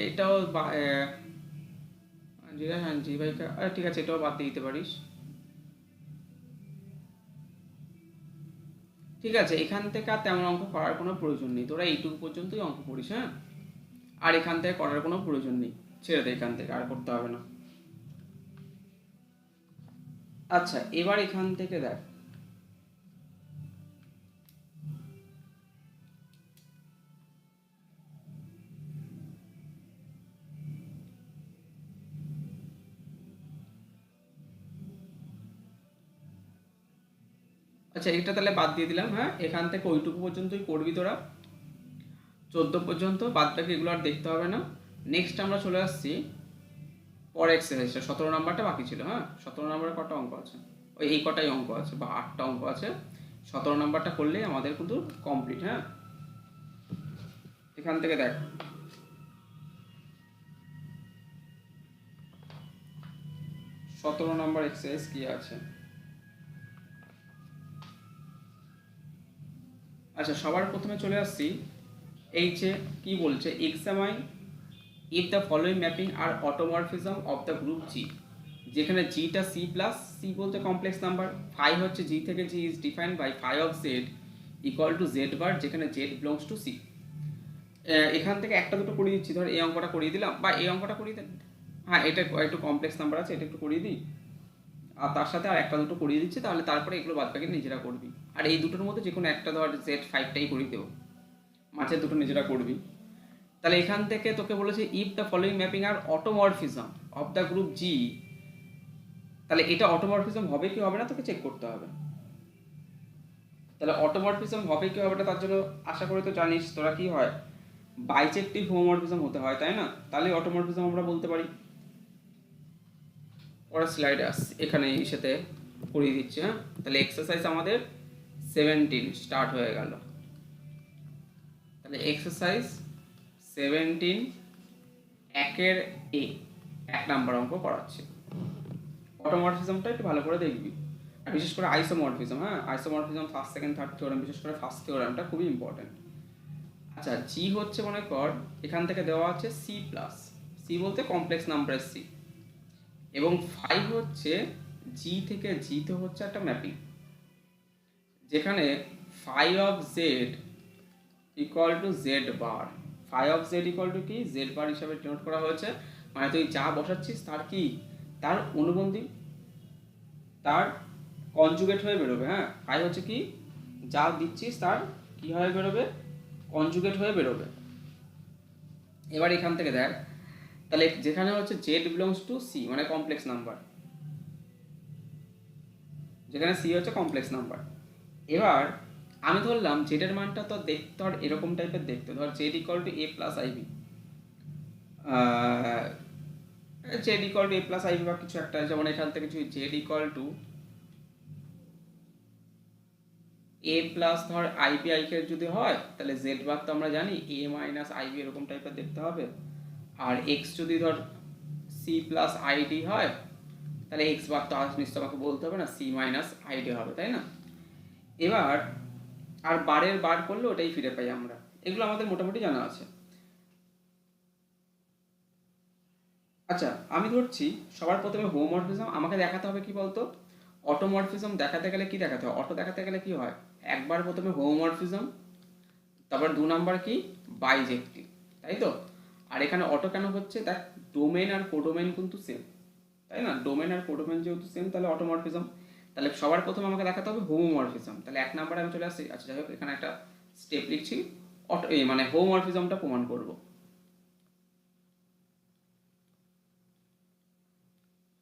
এটাও হ্যাঁ জি ভাই, ঠিক আছে, এটাও বাদ দিয়ে দিতে পারিস। ঠিক আছে, এখান থেকে আর তেমন অঙ্ক করার কোনো প্রয়োজন নেই, তোরা এইটুকু পর্যন্তই অঙ্ক করিস। হ্যাঁ, আর এখান থেকে করার কোনো প্রয়োজন নেই, ছেড়ে দে, এখান থেকে আর করতে হবে না। আচ্ছা, এবার এখান থেকে দেখ, আচ্ছা এটা তাহলে বাদ দিয়ে দিলাম। হ্যাঁ, এখান থেকে ওইটুকু পর্যন্তই করবি তোরা, 14 পর্যন্ত, বাদ বাকি এগুলো আর দেখতে হবে না। নেক্সট আমরা চলে আসছি পরের এক্সারসাইজটা, 17 নাম্বারটা বাকি ছিল। হ্যাঁ, 17 নাম্বারে কটা অঙ্ক আছে? ওই এই কটাই অঙ্ক আছে, বা 8টা অঙ্ক আছে। 17 নাম্বারটা করলেই আমাদের কিন্তু কমপ্লিট। হ্যাঁ, এখান থেকে দেখ, 17 নাম্বার এক্সারসাইজ কি আছে। আচ্ছা, সবার প্রথমে চলে আসছি, এই যে কি বলছে, examine if the following mapping are automorphism of the group g, যেখানে জিটা সি প্লাস, সি বলতে কমপ্লেক্স নাম্বার, ফাই হচ্ছে জি থেকে g is defined by phi of Z equal to Z bar, যেখানে জেড বিলংস টু সি। এখান থেকে একটা দুটো করিয়ে দিচ্ছি, ধর এই অঙ্কটা করিয়ে দিলাম, বা এই অঙ্কটা করিয়ে দেন। হ্যাঁ, এটা একটু কমপ্লেক্স নাম্বার আছে, এটা একটু করিয়ে দিই, আর তার সাথে আর একটা দুটো করিয়ে দিচ্ছি, তাহলে তারপরে এগুলো বাদ বাকি নিজেরা করবি। আর এই দুটোর মধ্যে যে কোনো একটা ধর Z5টাই করিয়ে দেবো, মাঝের দুটো নিজেরা করবি। তাহলে এখান থেকে তোকে বলেছে if the following mapping are automorphism of the group g, তাহলে এটা অটোমরফিজম হবে কি হবে না তোকে চেক করতে হবে। তাহলে অটোমরফিজম হবে কি হবে না তার জন্য আশা করি তো জানিস তোরা কি হয়, বাইজেক্টিভ হোমোমরফিজম হতে হয়, তাই না? তাহলে অটোমরফিজম আমরা বলতে পারি। পরের স্লাইডে আসছি, এখানে সাথে করিয়ে দিচ্ছি। হ্যাঁ, তাহলে এক্সারসাইজ আমাদের 17 স্টার্ট হয়ে গেল। তাহলে এক্সারসাইজ 17 একের এ 1 নম্বর অঙ্ক করাচ্ছি। অটোমরফিজমটা একটু ভালো করে দেখবি, আর বিশেষ করে আইসোমরফিজম। হ্যাঁ, isomorphism first second third theorem, বিশেষ করে ফার্স্ট থিওরেমটা খুবই ইম্পর্টেন্ট। আচ্ছা, জি হচ্ছে মনে কর এখান থেকে দেওয়া আছে সি প্লাস, সি বলতে কমপ্লেক্স নাম্বারের সি, এবং 5 হচ্ছে জি থেকে জিতে হচ্ছে একটা ম্যাপিং, যেখানে phi of Z equal to Z bar. Phi of Z equal to কি, জেড বার হিসাবে ডিনোট করা হয়েছে, মানে তুই যা বসাচ্ছিস তার কি, তার অনুবন্ধী, তার কনজুগেট হয়ে বেরোবে। হ্যাঁ, ফাই হচ্ছে কি, যা দিচ্ছিস তার কি হয়ে বেরোবে, কনজুগেট হয়ে বেরোবে। এবার এখান থেকে দেখ, তাহলে যেখানে হচ্ছে জেড বিলংস টু সি মানে কমপ্লেক্স নাম্বার, যেখানে সি হচ্ছে কমপ্লেক্স নাম্বার। এবার আমি ধরলাম জেডের মানটা তো দেখতে ধর এরকম টাইপের দেখতে, ধর Z equal to A plus IB, Z equal to A plus IB বা কিছু একটা, যেমন এখান থেকে Z equal to A plus ধর আইবি আইকে যদি হয়, তাহলে জেড বার তো আমরা জানি এ মাইনাস আইবি এরকম টাইপের দেখতে হবে। আর এক্স যদি ধর সি প্লাস আইডি হয়, তাহলে এক্স বার তো আজ নিশ্চয় আমাকে বলতে হবে না, সি মাইনাস আইডি হবে, তাই না? এবার আর বারের বার করলে ওটাই ফিরে পাই আমরা, এগুলো আমাদের মোটামুটি জানা আছে। আচ্ছা, আমি ধরছি সবার প্রথমে হোমোমরফিজম আমাকে দেখাতে হবে, কি বলতো? অটোমরফিজম দেখাতে গেলে কি দেখাতে হয়, অটো দেখাতে গেলে কি হয়, একবার প্রথমে হোমোমরফিজম, তারপর 2 নাম্বার কি, বাইজেক্টিভ, তাই তো? আর এখানে অটো কেন হচ্ছে, দেখ ডোমেন আর কোডোমেন কিন্তু সেম, তাই না? ডোমেন আর কোডোমেন যেহেতু সেম, তাহলে অটোমরফিজম। তাহলে সবার প্রথমে আমাকে দেখাতে হবে হোমোমরফিজম, তাহলে 1 নাম্বারে আমি চলে আসছি। আচ্ছা, যাই হোক, এখানে একটা স্টেপ লিখছি, অটো মানে হোমোমরফিজমটা প্রমাণ করব।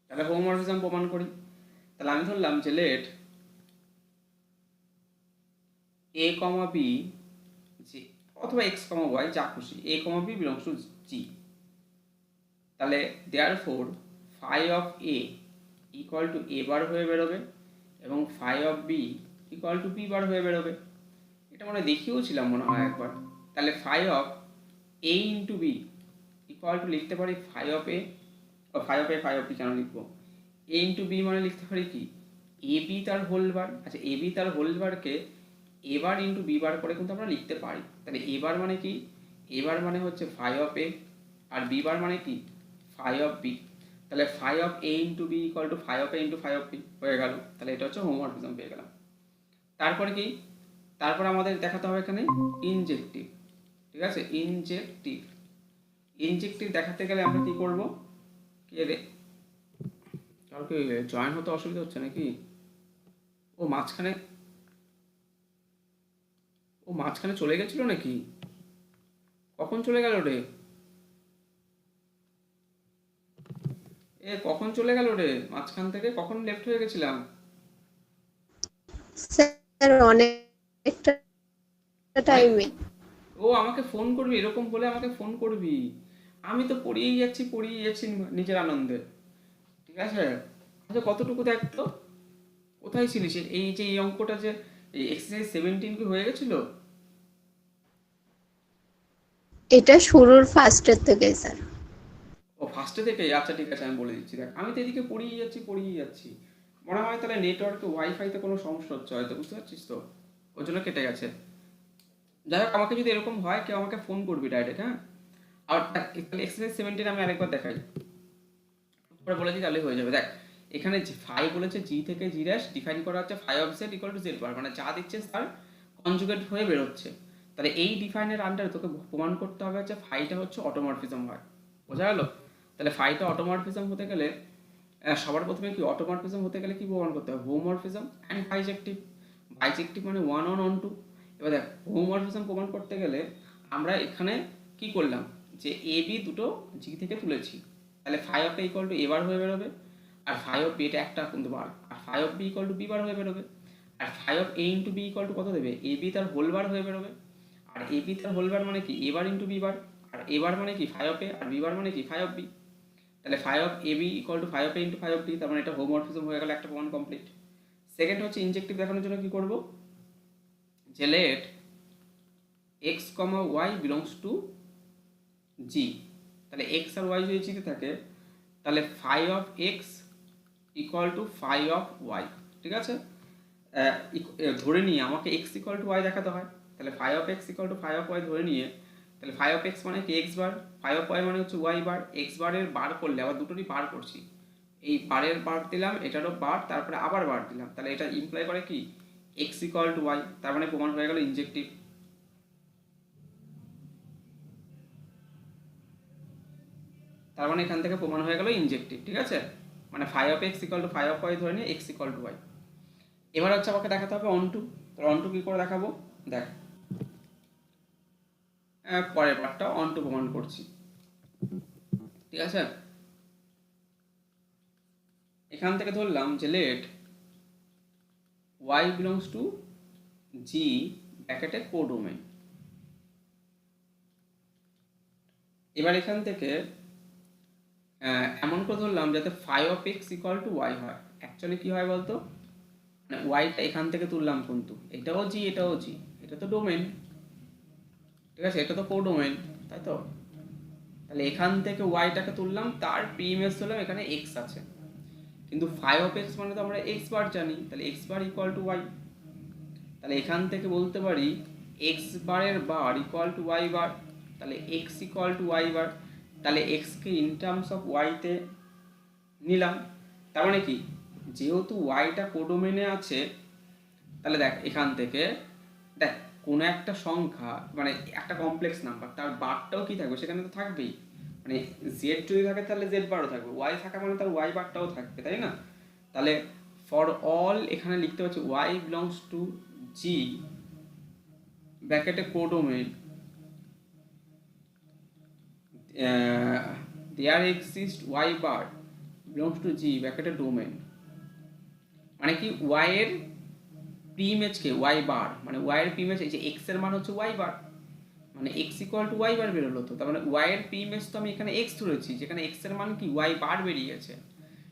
তাহলে হোমোমরফিজম প্রমাণ করি। তাহলে আমি ধরলাম যে লেট এ কমা বি, জি অথবা এক্স কমা ওয়াই যা খুশি, a comma b belongs to g. তাহলে therefore phi of A equal to a bar হয়ে বেরোবে, এবং phi of B equal to b bar হয়ে বেরোবে। এটা মনে দেখিয়েও ছিলাম মনে হয় একবার। তাহলে phi of A into B equal to লিখতে পারি phi of A, phi of B কেন লিখবো, এ ইন্টু বি মানে লিখতে পারি কি, এ বি তার হোল বার। আচ্ছা, এ বি তার হোল বারকে এ বার ইন্টু বি বার করে কিন্তু আমরা লিখতে পারি। তাহলে এ বার মানে কি, এ বার মানে হচ্ছে ফাই অফ এ, আর বি বার মানে কি, ফাই অফ বি। তাহলে phi of A into B equal to phi of A into phi of B হয়ে গেল। তাহলে এটা হচ্ছে হোমোমরফিজম পেয়ে গেলাম। তারপরে কি, তারপর আমাদের দেখাতে হবে এখানে ইনজেক্টিভ, ঠিক আছে? ইনজেক্টিভ, ইনজেক্টিভ দেখাতে গেলে আমরা কি করব, কে রে, কারো কি জয়েন হতে অসুবিধা হচ্ছে নাকি? ও মাঝখানে, ও মাঝখানে চলে গেছিল নাকি? কখন চলে গেল রে? এ কখন চলে গেল রে মাঝখান থেকে, কখন লেফট হয়ে গেছিলাম? স্যার অনেকটা টাইমে। ও আমাকে ফোন করবি, এরকম বলে আমাকে ফোন করবি, আমি তো পড়িয়েই যাচ্ছি নিজের আনন্দে, ঠিক আছে? আচ্ছা, কতটুকু দেখ তো, কোথায় ছিলিস? এই যে এই অঙ্কটা যে এই এক্সারসাইজ 17 কি হয়ে গেছিল? এটা শুরুর ফার্স্টের থেকে স্যার। ও ফার্স্টে থেকে, আচ্ছা ঠিক আছে, আমি বলে দিচ্ছি। দেখ আমি তো এদিকে পড়িয়ে যাচ্ছি, মনে হয় তাহলে নেটওয়ার্কে ওয়াইফাইতে কোনো সমস্যা হচ্ছে হয়তো, বুঝতে পারছিস তো, ওই জন্য কেটে গেছে। যাই হোক, আমাকে যদি এরকম হয় কেউ আমাকে ফোন করবি ডাইরেক্ট, হ্যাঁ? আর তাহলে এক্সারসাইজ 17 আমি আরেকবার দেখাই, পরে বলে দিই তাহলে হয়ে যাবে। দেখ এখানে ফাই বলেছে জি থেকে জি ড্যাশ ডিফাইন করা হচ্ছে phi of Z equal to Z bar, মানে যা দিচ্ছে তার কনজুগেট হয়ে বেরোচ্ছে। তাহলে এই ডিফাইনের আন্ডারে তোকে প্রমাণ করতে হবে হচ্ছে ফাইটা হচ্ছে অটোমরফিজম হয়, বোঝা গেল? তাহলে ফাইটা অটোমরফিজম হতে গেলে সবার প্রথমে কি, অটোমরফিজম হতে গেলে কি প্রমাণ করতে হবে, হোমোমরফিজম অ্যান্ড বাইজেক্টিভ। বাইজেক্টিভ মানে 1 on 1 2। এবার দেখ হোমোমরফিজম প্রমাণ করতে গেলে আমরা এখানে কি করলাম, যে এ বি দুটো জি থেকে তুলেছি, তাহলে phi of A equal to a bar হয়ে বেরোবে, আর ফাই অফ বি এটা একটা কিন্তু বার, আর phi of B equal to b bar হয়ে বেরোবে। আর phi of A into B equal to কত দেবে, এ বি তার হোল বার হয়ে বেরোবে। আর এ বি তার হোল বার মানে কি, এ বার ইন্টু বি বার, আর এ বার মানে কি ফাই অফ এ, আর বি বার মানে কি ফাই অফ বি। তাহলে phi of A B equal to phi of A into phi of B, তার মানে এটা হোমোমরফিজম হয়ে গেল, একটা প্রমাণ কমপ্লিট। সেকেন্ড হচ্ছে ইনজেক্টিভ দেখানোর জন্য কি করব, যে let x comma y belongs to g. তাহলে এক্স আর ওয়াই যদি জিতে থাকে তাহলে phi of x equal to phi of y. ঠিক আছে, ধরে নিয়ে আমাকে এক্স ইকুয়াল টু ওয়াই দেখাতে হয়, তাহলে phi of x equal to phi of Y ধরে নিয়ে, তাহলে ফাই অফ এক্স মানে কি X bar, phi of Y মানে হচ্ছে ওয়াই বার। এক্স বারের বার করলে আবার দুটোরই বার করছি, এই বারের বার দিলাম, এটারও বার, তারপরে আবার বার দিলাম, তাহলে এটা ইমপ্লাই করে কি এক্স ইকুয়াল টু ওয়াই, তার মানে প্রমাণ হয়ে গেল ইনজেক্টিভ। তার মানে এখান থেকে প্রমাণ হয়ে গেল ইনজেক্টিভ। ঠিক আছে, মানে phi of x equal to phi of Y ধরে নিয়ে এক্স ইকুয়াল টু ওয়াই। এবার হচ্ছে আমাকে দেখাতে হবে অন টু। তাহলে অন টু কী করে দেখাবো, দেখ পরের পার্টটা অন টু প্রমাণ করছি। ঠিক আছে, এখান থেকে ধরলাম যে let y belongs to g ব্র্যাকেটে কোডোমেইন। এবার এখান থেকে এমন করে ধরলাম যাতে phi of x equal to y হয়। অ্যাকচুয়ালি কী হয় বলতো, মানে ওয়াইটা এখান থেকে তুললাম, কিন্তু এটাও জি এটাও জি, এটা তো ডোমেন। ঠিক আছে, এটা তো কোডোমেইন, তাই তো। তাহলে এখান থেকে ওয়াইটাকে তুললাম, তার প্রিইমেজ তুললাম, এখানে এক্স আছে, কিন্তু ফাই অফ এক্স মানে তো আমরা এক্স বার জানি, তাহলে X bar equal to Y. তাহলে এখান থেকে বলতে পারি এক্স বারের bar equal to Y bar, তাহলে X equal to Y bar. তাহলে এক্সকে ইন টার্মস অফ ওয়াইতে নিলাম, তার মানে কি যেহেতু ওয়াইটা কোডোমেনে আছে, তাহলে দেখ এখান থেকে দেখ কোনো একটা সংখ্যা মানে একটা কমপ্লেক্স নাম্বার, তার বারটাও কি থাকবে, সেখানে তো থাকবেই। মানে জেড যদি থাকে তাহলে জেড বারও থাকবে, ওয়াই থাকা মানে তার ওয়াই বারটাও থাকবে, তাই না। তাহলে ফর অল এখানে লিখতে হচ্ছে ওয়াই বিলংস টু জি ব্র্যাকেটে codomain there exist y bar belongs to g ব্র্যাকেটে ডোমেইন। মানে কি ওয়াই এর প্রিইমেজকে ওয়াই বার, মানে ওয়াই এর প্রিইমেজ, এই যে এক্স এর মান হচ্ছে ওয়াই বার, মানে এক্স ইকুয়াল টু ওয়াই বার বেরোলো, তো তার মানে ওয়াই এর প্রিইমেজ তো আমি এখানে এক্স ধরেছি, যেখানে এক্স এর মান কি ওয়াই বার বেরিয়ে গেছে,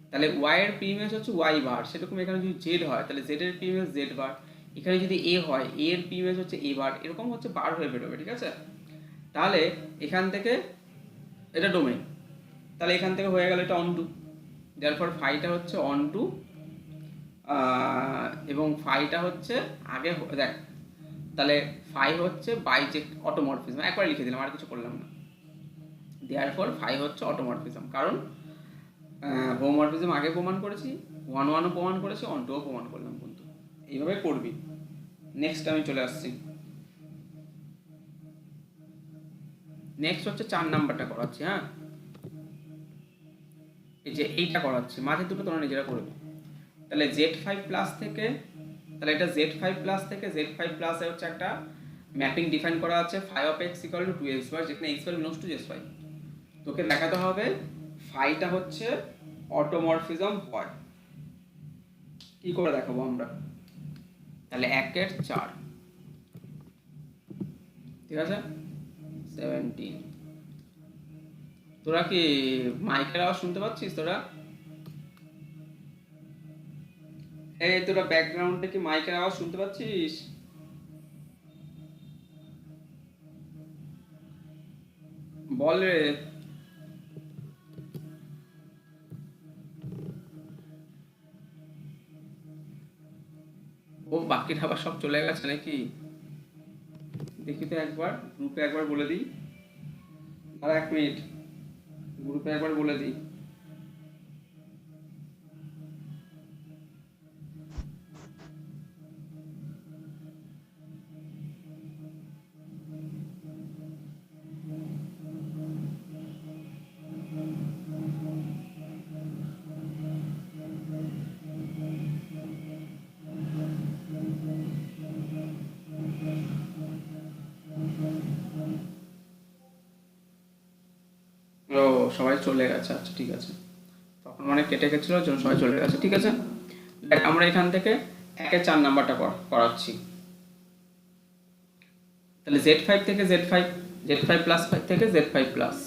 তাহলে ওয়াই এর প্রিইমেজ হচ্ছে ওয়াই বার। সেরকম এখানে যদি জেড হয় তাহলে জেড এর প্রিইমেজ জেড বার, এখানে যদি এ হয় এ এর প্রিইমেজ হচ্ছে এ বার, এরকম হচ্ছে বার হয়ে বেরোবে। ঠিক আছে, তাহলে এখান থেকে এটা ডোমেইন, তাহলে এখান থেকে হয়ে গেল এটা অন টু, দেয়ারফর ফাইটা হচ্ছে অন টু, এবং ফাইটা হচ্ছে আগে দেখ, তাহলে ফাই হচ্ছে বাইজেক্ট অটোমরফিজম, একবার লিখে দিলাম আর কিছু করলাম না। দেয়ারফর ফাই হচ্ছে অটোমরফিজম, কারণ হোমোমরফিজম আগে প্রমাণ করেছি, 1-1ও প্রমাণ করেছি, অন টুও প্রমাণ করলাম, কিন্তু এইভাবে করবি। নেক্সট আমি চলে আসছি, নেক্সট হচ্ছে 4 নাম্বারটা করাচ্ছি। হ্যাঁ, এই যে এইটা করাচ্ছি, মাঝে দুটো তোমরা নিজেরা করবে। তাহলে Z5 প্লাস থেকে, তাহলে এটা Z5 প্লাস থেকে Z5 প্লাসে হচ্ছে একটা ম্যাপিং ডিফাইন করা আছে, phi of x equal to 2x bar, যেখানে x বার বিলংস টু Z5। তোকে দেখাতে হবে ফাইটা হচ্ছে অটোমরফিজম হয়। কি করে দেখাবো আমরা, তাহলে 1-এর 4, ঠিক আছে 17। তোরা কি মাইকের আওয়াজ শুনতে পাচ্ছিস? তোরা এই তোরা ব্যাকগ্রাউন্ডে কি মাইকের আওয়াজ শুনতে পাচ্ছিস? বল রে। ও বাকিটা আবার সব চলে গেছে নাকি? দেখি তো একবার গ্রুপে একবার বলে দিই, আর 1 মিনিট গ্রুপে একবার বলে দিই। ও সবাই চলে গেছে, আচ্ছা ঠিক আছে, তখন মানে কেটে গেছিলো, সবাই চলে গেছে। ঠিক আছে, দেখ আমরা এখান থেকে একে 4 নাম্বারটা করাচ্ছি। তাহলে Z5 থেকে Z5 প্লাস থেকে Z5 প্লাস,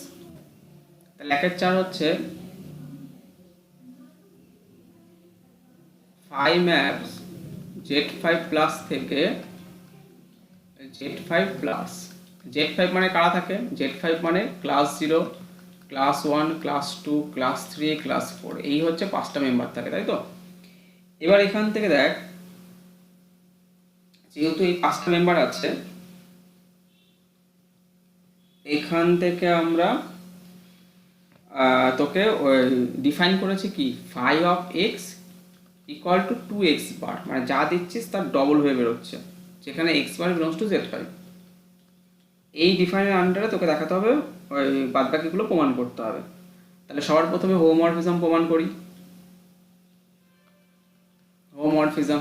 তাহলে একের 4 হচ্ছে 5 maps Z5 প্লাস থেকে Z5 প্লাস। Z5 মানে কারা থাকে? Z5 মানে class 0, class 1, class 2, class 3, class 4, এই হচ্ছে 5টা মেম্বার থাকে, তাই তো? এবার এখান থেকে দেখ, যেহেতু এই 5টা মেম্বার আছে, এখান থেকে আমরা তোকে ডিফাইন করেছি কি, phi of x equal to 2x bar, মানে যা দিচ্ছিস তার ডবল হয়ে বেরোচ্ছে, যেখানে x বার বিলংস টু Z5। এই ডিফাইনের আন্ডারে তোকে দেখাতে হবে, ওই বাদবাকিগুলো প্রমাণ করতে হবে। তাহলে সবার প্রথমে হোমোমরফিজম প্রমাণ করি। হোমোমরফিজম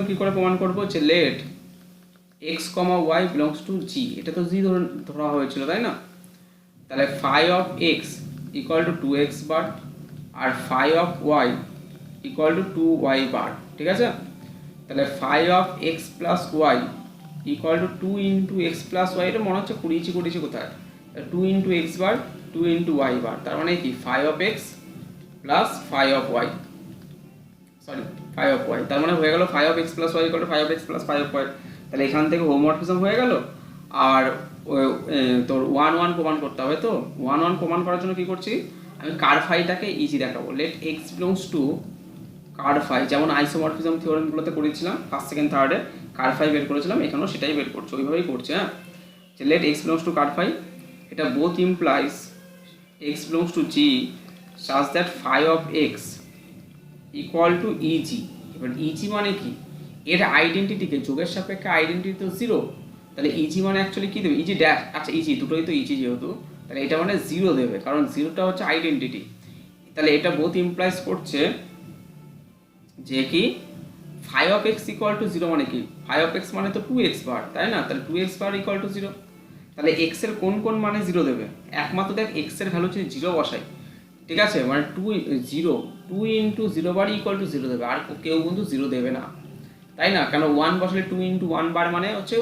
কি করে প্রমাণ করবো? যে let x, y belongs to g, এটা তো g ধরা হয়েছিল, তাই না? তাহলে phi of x equal to 2x bar আর phi of y equal to 2y bar, ঠিক আছে? তাহলে phi of x plus y equal to 2 into X plus Y, এটা মনে হচ্ছে কুড়িয়েছি কোথায়, 2 into X bar 2 into Y bar, তার মানে কি phi of X plus phi of Y, phi of Y, তার মানে হয়ে গেল phi of X plus Y equal to phi of X plus phi of Y. তাহলে এখান থেকে হোমোমরফিজম হয়ে গেল। আর তোর 1 প্রমাণ করতে হবে, তো 1 প্রমাণ করার জন্য কি করছি, আমি কার ফাইটাকে ইজি দেখাবো। Let x belongs to ker phi, যেমন আইসোমরফিজম থিওরেমগুলোতে করেছিলাম, ফার্স্ট সেকেন্ড থার্ডে কার ফাই বের করেছিলাম, এখানেও সেটাই বের করছে, ওইভাবেই করছে। হ্যাঁ, যে let x belongs to ker phi, এটা both implies x belongs to g such that phi of x equal to e g. এবার ইজি মানে কি, এর আইডেন্টিটিকে, যোগের সাপেক্ষে আইডেন্টিটি তো 0, তাহলে ইজি মানে অ্যাকচুয়ালি কি দেবে, ইজি ড্যাশ, আচ্ছা ইজি দুটোই তো ইজি যেহেতু, তাহলে এটা মানে 0 দেবে, কারণ 0টা হচ্ছে আইডেন্টিটি। তাহলে এটা বোথ ইমপ্লাইজ করছে যে কি phi of x equal to 0 মানে কি, ফাই অফ এক্স মানে তো 2x বার, তাই না? তাহলে 2x বার ইকুয়াল টু 0, তাহলে এক্স এর কোন মানে 0 দেবে, একমাত্র দেখ এক্স এর ভ্যালু যদি 0 বসাই, ঠিক আছে, মানে 2 ইন্টু 0 বার ইকুয়াল টু 0 দেবে, আর কেউ কিন্তু 0 দেবে না, তাই না? কেন 1 বসলে 2 ইন্টু 1 বার মানে হচ্ছে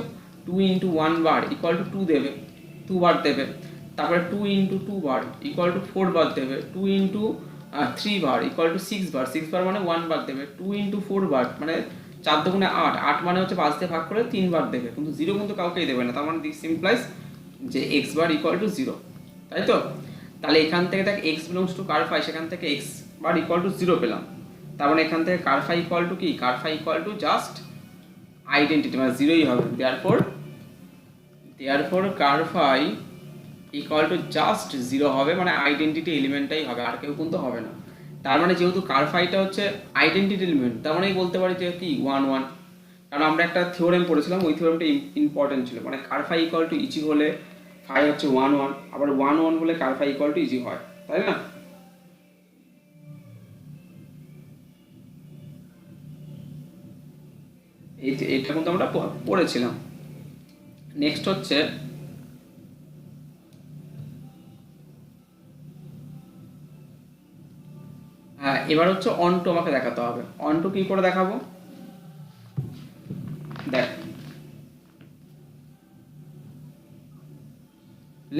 2 ইন্টু 1 বার ইকুয়াল টু 2 দেবে, 2 বার দেবে। তারপরে 2 ইন্টু 2 বার ইকুয়াল টু 4 বার দেবে, 2 ইন্টু 3 বার ইকুয়াল টু 6 বার, 6 বার মানে 1 বার দেবে, 2 ইন্টু 4 বার মানে 4 দুগুণে 8, 8 মানে হচ্ছে 5 দিয়ে ভাগ করে 3 বার দেবে, কিন্তু 0 কিন্তু কাউকেই দেবে না, তার মানে দিস ইমপ্লাইজ যে x বার ইকুয়াল টু 0, তাই তো? তাহলে এখান থেকে দেখ x belongs to ker phi, সেখান থেকে x বার ইকুয়াল টু 0 পেলাম, তার মানে এখান থেকে কার ফাই ইকুয়াল টু কি, ker phi equal to just identity, মানে 0ই হবে। Therefore ker phi equal to just 0 হবে, মানে আইডেন্টিটি এলিমেন্টটাই হবে, আর কেউ কিন্তু হবে না। তার মানে যেহেতু কার ফাইটা হচ্ছে আইডেন্টিটি এলিমেন্ট, তার মানে বলতে পারি যে কি 1 1, কারণ আমরা একটা থিওরেম পড়েছিলাম, ওই থিওরেমটা ইম্পর্টেন্ট ছিল, মানে কার ফাই ইকুয়াল টু ইজি হলে ফাই হচ্ছে 1 1, আবার 1 1 হলে কার ফাই ইকুয়াল টু ইজি হয়, তাই না? এইটা কিন্তু আমরা পড়েছিলাম। নেক্সট হচ্ছে হ্যাঁ, এবার হচ্ছে অনটু আমাকে দেখাতে হবে। অনটু কি করে দেখাবো, দেখ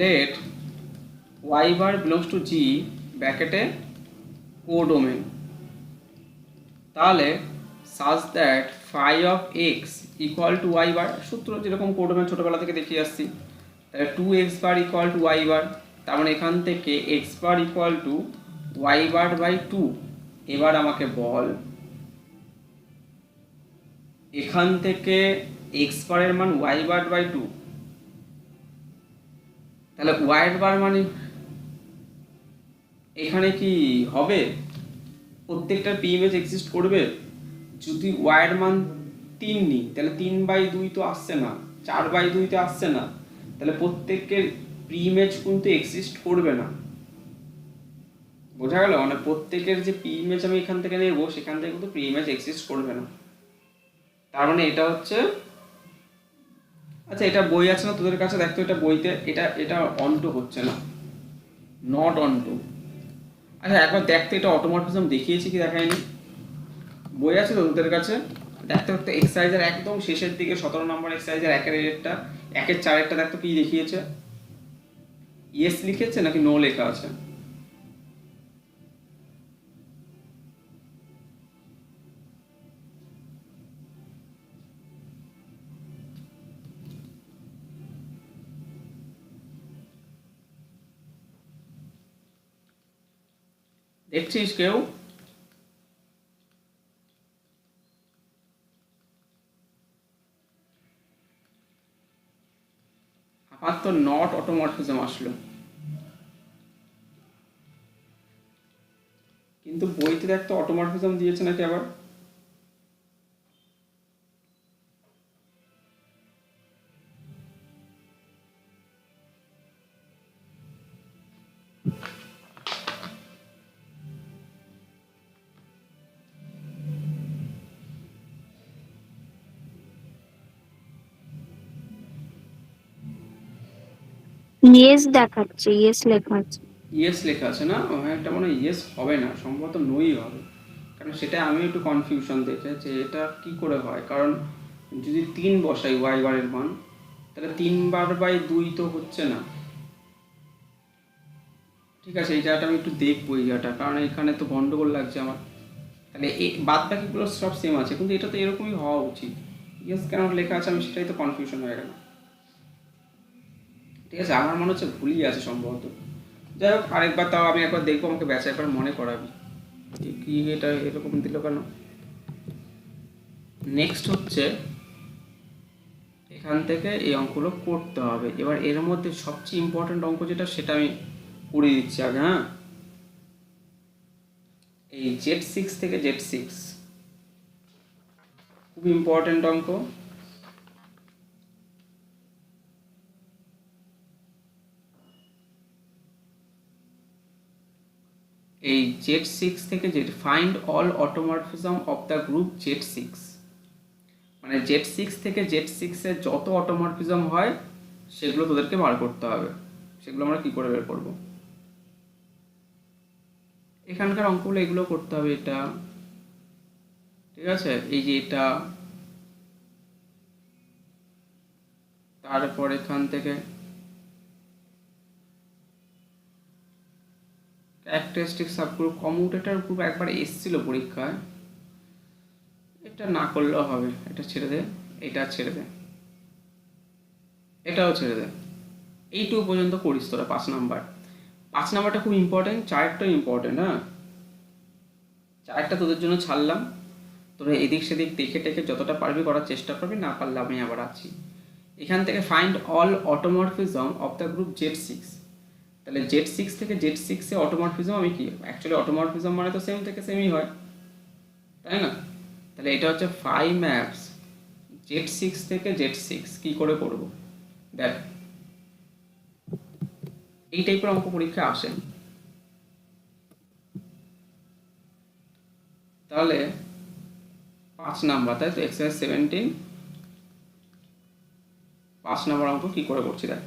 let y bar belongs to g ব্র্যাকেটে কোডোমেন, তাহলে such that phi of x equal to y bar, সূত্র যেরকম কোডোমেন ছোটবেলা থেকে দেখিয়ে আসছি, তাহলে 2x bar equal to y bar, তার মানে এখান থেকে x bar equal to y bar by 2। এবার আমাকে বল এখান থেকে x বারের মান y বার বাই 2, তাহলে y বার মানে এখানে কি হবে, প্রত্যেকটা পি ইমেজ এক্সিস্ট করবে। যদি y এর মান 3 নিই, তাহলে 3/2 তো আসছে না, 4/2 তো আসছে না, তাহলে প্রত্যেকের প্রি ইমেজ কিন্তু এক্সিস্ট করবে না, বোঝা গেল? মানে প্রত্যেকের যে প্রি ইমেজ আমি এখান থেকে নেব, সেখান থেকে কিন্তু প্রি ইমেজ এক্সিস্ট করবে না, তার মানে এটা হচ্ছে, আচ্ছা এটা বই আছে না তোদের কাছে, দেখতো এটা বইতে, এটা অনটু হচ্ছে না, নট অনটু। আচ্ছা একবার দেখতে এটা অটোমরফিজম দেখিয়েছি কি দেখায়নি? বই আছে তো তোদের কাছে? দেখতে দেখতে এক্সারসাইজের একদম শেষের দিকে 17 নম্বর এক্সারসাইজের 1/4 দেখতো কি দেখিয়েছে? ইয়েস লিখেছে নাকি নো লেখা আছে? দেখছিস কেউ? আমার তো নট অটোমরফিজম আসলো, কিন্তু বইতে দেখতো অটোমরফিজম দিয়েছে নাকি আবার? ইয়েস দেখাচ্ছে, ইয়েস লেখা আছে। ইয়েস লেখা আছে না? হ্যাঁ, এটা মনে হয় ইয়েস হবে না, সম্ভবত নোই হবে। কারণ সেটা আমি একটু কনফিউশন দেখে যে এটা কি করে হয়, কারণ যদি 3 বসাই ওয়াই বারের মান, তাহলে 3/2 তো হচ্ছে না। ঠিক আছে, এই জায়গাটা আমি একটু দেখবো এই জায়গাটা, কারণ এখানে তো গন্ডগোল লাগছে আমার। তাহলে এই বাদ বাকিগুলো সব সেম আছে, কিন্তু এটা তো এরকমই হওয়া উচিত। ইয়েস কেন লেখা আছে আমি সেটাই তো কনফিউশন হয়ে গেল। ঠিক আছে, আমার মনে হচ্ছে ভুলই আছে সম্ভবত। যাই হোক, আরেকবার তাও আমি একবার দেখবো, আমাকে ব্যাচে একবার মনে করাবি কি এটা এরকম দিল কেন। নেক্সট হচ্ছে এখান থেকে এই অঙ্কগুলো করতে হবে। এবার এর মধ্যে সবচেয়ে ইম্পর্টেন্ট অঙ্ক যেটা সেটা আমি করে দিচ্ছি আগে। হ্যাঁ, এই Z6 থেকে Z6 খুব ইম্পর্টেন্ট অঙ্ক। এই Z6 থেকে find all automorphism of the group Z6, মানে Z6 থেকে Z6 এর যত অটোমরফিজম হয় সেগুলো তোদেরকে বার করতে হবে। সেগুলো আমরা কি করে বের করব? এখানকার অঙ্কগুলো এগুলো করতে হবে। এটা ঠিক আছে, এই যে এটা, তারপর এখান থেকে ক্যারেক্টারিস্টিক সাবগ্রুপ, কমিউটেটর গ্রুপ একবার এসেছিল পরীক্ষায়, এটা না করলেও হবে, এটা ছেড়ে দে, এটা ছেড়ে দে, এটাও ছেড়ে দে। এইটুকু পর্যন্ত করিস তোরা। 5 নাম্বারটা খুব ইম্পর্টেন্ট, 4টাও ইম্পর্টেন্ট। হ্যাঁ, 4টা তোদের জন্য ছাড়লাম, তোরা এদিক সেদিক দেখে টেকে যতটা পারবি করার চেষ্টা করবি, না পারলে আমি আবার আছি। এখান থেকে find all automorphism of the group Z6, তাহলে Z6 থেকে Z6 এ অটোমরফিজম আমি কি, অ্যাকচুয়ালি অটোমরফিজম মানে তো সেম থেকে সেমই হয়, তাই না? তাহলে এটা হচ্ছে 5 ম্যাপস Z6 থেকে Z6 কি করে করব দেখ। এই টাইপের অঙ্ক পরীক্ষায় আসে। তাহলে 5 নাম্বার, তাই তো, এক্সারসাইজ 17 5 নাম্বার অঙ্ক কি করে করছি দেখ।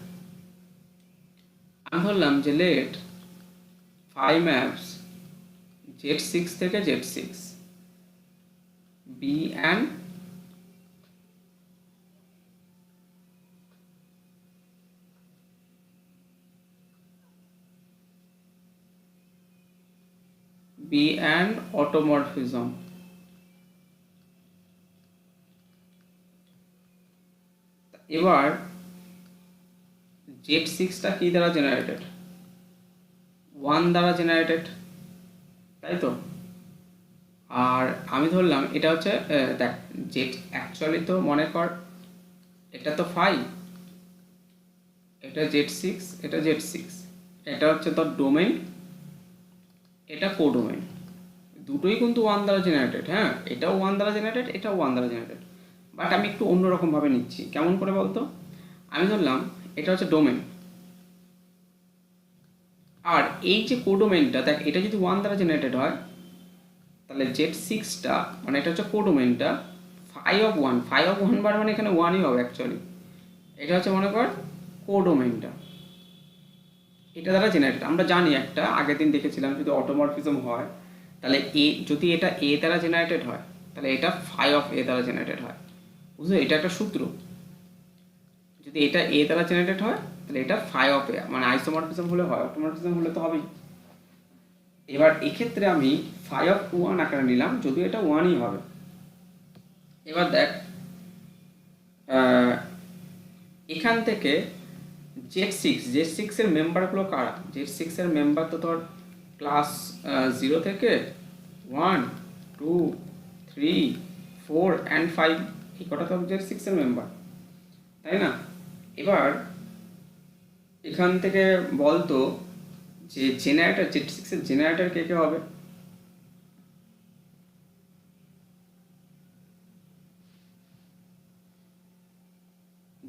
আমি ধরলাম যে লেট 5 ম্যাপস Z6 থেকে Z6 বি অ্যান্ড অটোমরফিজম। এবার Z6টা কি দ্বারা জেনারেটেড? 1 দ্বারা জেনারেটেড, তাই তো। আর আমি ধরলাম এটা হচ্ছে দেখ, জেড অ্যাকচুয়ালি তো মনে কর এটা তো 5, এটা Z6, এটা Z6, এটা হচ্ছে তোর ডোমেইন, এটা কোডোমেইন, দুটোই কিন্তু 1 দ্বারা জেনারেটেড। হ্যাঁ, এটাও 1 দ্বারা জেনারেটেড, এটাও 1 দ্বারা জেনারেটেড, বাট আমি একটু অন্যরকমভাবে নিচ্ছি। কেমন করে বলতো? আমি ধরলাম এটা হচ্ছে ডোমেইন, আর এই যে কোডোমেইনটা দেখ, এটা যদি 1 দ্বারা জেনারেটেড হয় তাহলে Z6টা মানে এটা হচ্ছে কোডোমেইনটা 5 বার মানে এখানে 1ই হবে অ্যাকচুয়ালি। এটা হচ্ছে মনে কর কোডোমেইনটা, এটা দ্বারা জেনারেটেড। আমরা জানি একটা আগের দিন দেখেছিলাম, যদি অটোমরফিজম হয় তাহলে যদি এটা এ দ্বারা জেনারেটেড হয় তাহলে এটা ফাই অফ এ দ্বারা জেনারেটেড হয়। বুঝলে, এটা একটা সূত্র। যদি এটা এ দ্বারা জেনারেটেড হয় তাহলে এটা ফাই অফ এ, মানে আইসোমরফিজম হলে হয়, অটোমরফিজম হলে তো হবেই। এবার এক্ষেত্রে আমি ফাই অফ 1 আকারে নিলাম, যদিও এটা 1ই হবে। এবার দেখ এখান থেকে Z6 এর মেম্বারগুলো কারা? Z6 এর মেম্বার তো তোর ক্লাস 0 থেকে 1 2 3 4 and 5, এই কটা তো Z6 এর মেম্বার, তাই না? এবার এখান থেকে বলতো যে জেনারেটর Z6 এর জেনারেটর কে কে হবে?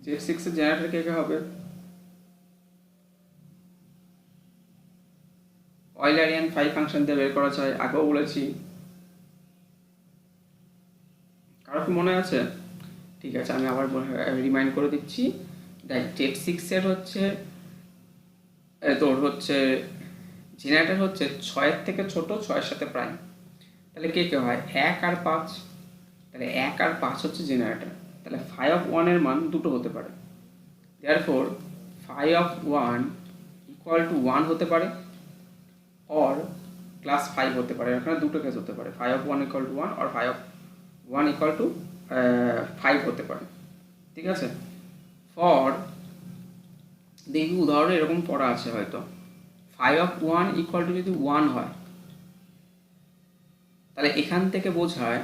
Z6 এর জেনারেটর কে কে হবে? অয়েলারিয়ান 5 ফাংশন দিয়ে বের করা যায়, আগেও বলেছি। কারো কি মনে আছে? ঠিক আছে, আমি আবার রিমাইন্ড করে দিচ্ছি। দেখ Z6 এর হচ্ছে তোর হচ্ছে জেনারেটর হচ্ছে 6 এর থেকে ছোট, 6 এর সাথে প্রাইম। তাহলে কে কে হয়? 1 আর 5। তাহলে 1 আর 5 হচ্ছে জেনারেটর। তাহলে ফাই অফ 1 এর মান দুটো হতে পারে। Therefore phi of 1 equal to 1 হতে পারে, অর ক্লাস 5 হতে পারে। এখানে দুটো কেস হতে পারে, ফাই অফ 1 ইকুয়াল টু 1 আর ফাই অফ 1 ইকুয়াল টু 5 হতে পারে। ঠিক আছে? ফর দেখবি উদাহরণে এরকম পড়া আছে হয়তো, ফাই অফ 1 ইকুয়াল টু যদি 1 হয় তাহলে এখান থেকে বোঝায়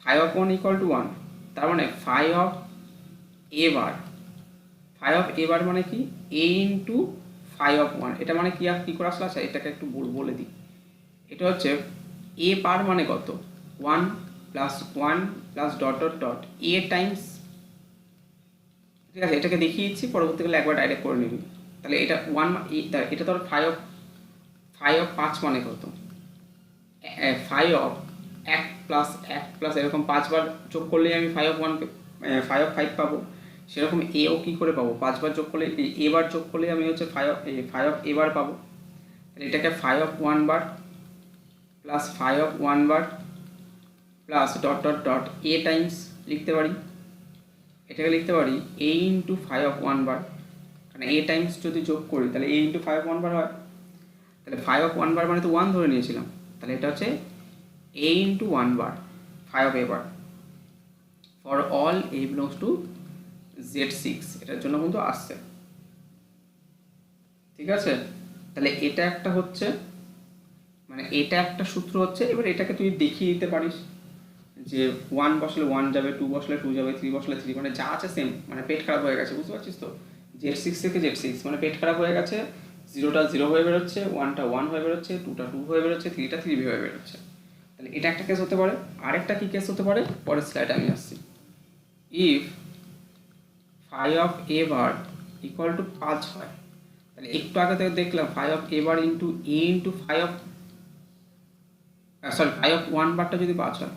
ফাই অফ 1 ইকুয়াল টু 1, তার মানে phi of A bar. Phi of A bar মানে কি? A into phi of 1। এটা মানে কি করে আসলে? আচ্ছা, এটাকে একটু বলে দিই। এটা হচ্ছে এ বার মানে কত? 1 plus 1 plus dot dot dot A Times. ঠিক আছে, এটাকে দেখিয়ে দিচ্ছি, পরবর্তীকালে একবার ডাইরেক্ট করে নিবি। তাহলে এটা 1, এটা ধর ফাই অফ 5 মানে কত? ফাই অফ 1 প্লাস এরকম 5 বার যোগ করলেই আমি ফাই অফ 5 পাবো। সেরকম এও কী করে পাবো? 5 বার যোগ করলে, এ বার যোগ করলে আমি হচ্ছে ফাই অফ এ বার পাবো। তাহলে এটাকে phi of 1 bar plus phi of 1 bar plus dot dot dot A times লিখতে পারি। এটাকে লিখতে পারি A into phi of 1 bar, কারণ এ টাইমস যদি যোগ করি তাহলে A into phi of 1 bar হয়। তাহলে ফাই অফ 1 বার মানে তো 1 ধরে নিয়েছিলাম, তাহলে এটা হচ্ছে a into 1 bar phi of A bar for all a belongs to Z6। এটার জন্য কিন্তু আসছে। ঠিক আছে, তাহলে এটা একটা হচ্ছে, মানে এটা একটা সূত্র হচ্ছে। এবার এটাকে তুই দেখিয়ে দিতে পারিস যে 1 বসলে 1 যাবে, 2 বসলে 2 যাবে, 3 বসলে 3, মানে যা আছে সেম। মানে পেট খারাপ হয়ে গেছে, বুঝতে পারছিস তো? Z6 থেকে Z6 মানে পেট খারাপ হয়ে গেছে। 0টা 0 হয়ে বেরোচ্ছে, 1টা 1 হয়ে বেরোচ্ছে, 2টা 2 হয়ে বেরোচ্ছে, 3টা 3 হয়ে বেরোচ্ছে। তাহলে এটা একটা কেস হতে পারে। আরেকটা কি কেস হতে পারে? পরের স্লাইডে আমি আসছি। If phi of A bar equal to 5 হয়, তাহলে একটু আগে থেকে দেখলাম phi of A bar into A into phi of phi of 1 বারটা যদি 5 হয়,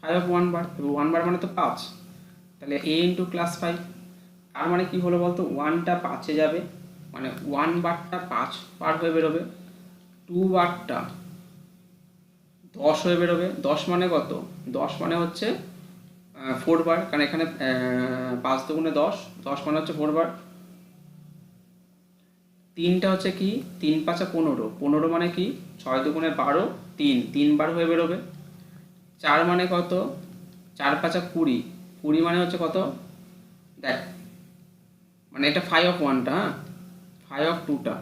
ফাই অফ 1 বার, 1 বার মানে তো 5, তাহলে এ ইন্টু ক্লাস 5। তার মানে কি হলো বলতো? 1টা 5-এ যাবে, মানে 1 বারটা 5 বার হয়ে বেরোবে, 2 বারটা 10 হয়ে বেরোবে। 10 মানে কত? 10 মানে হচ্ছে 4 বার, কারণ এখানে 5 দুগুণে 10, 10 মানে হচ্ছে 4 বার। 3টা হচ্ছে কি? 3 5 15, 15 মানে কি? 6 দুগুণে 12, 3 বার হয়ে বেরোবে। 4 মানে কত? 4 5 20, 20 মানে হচ্ছে কত? দেখ, মানে এটা ফাই অফ 1টা, হ্যাঁ, ফাই অফ 2টা,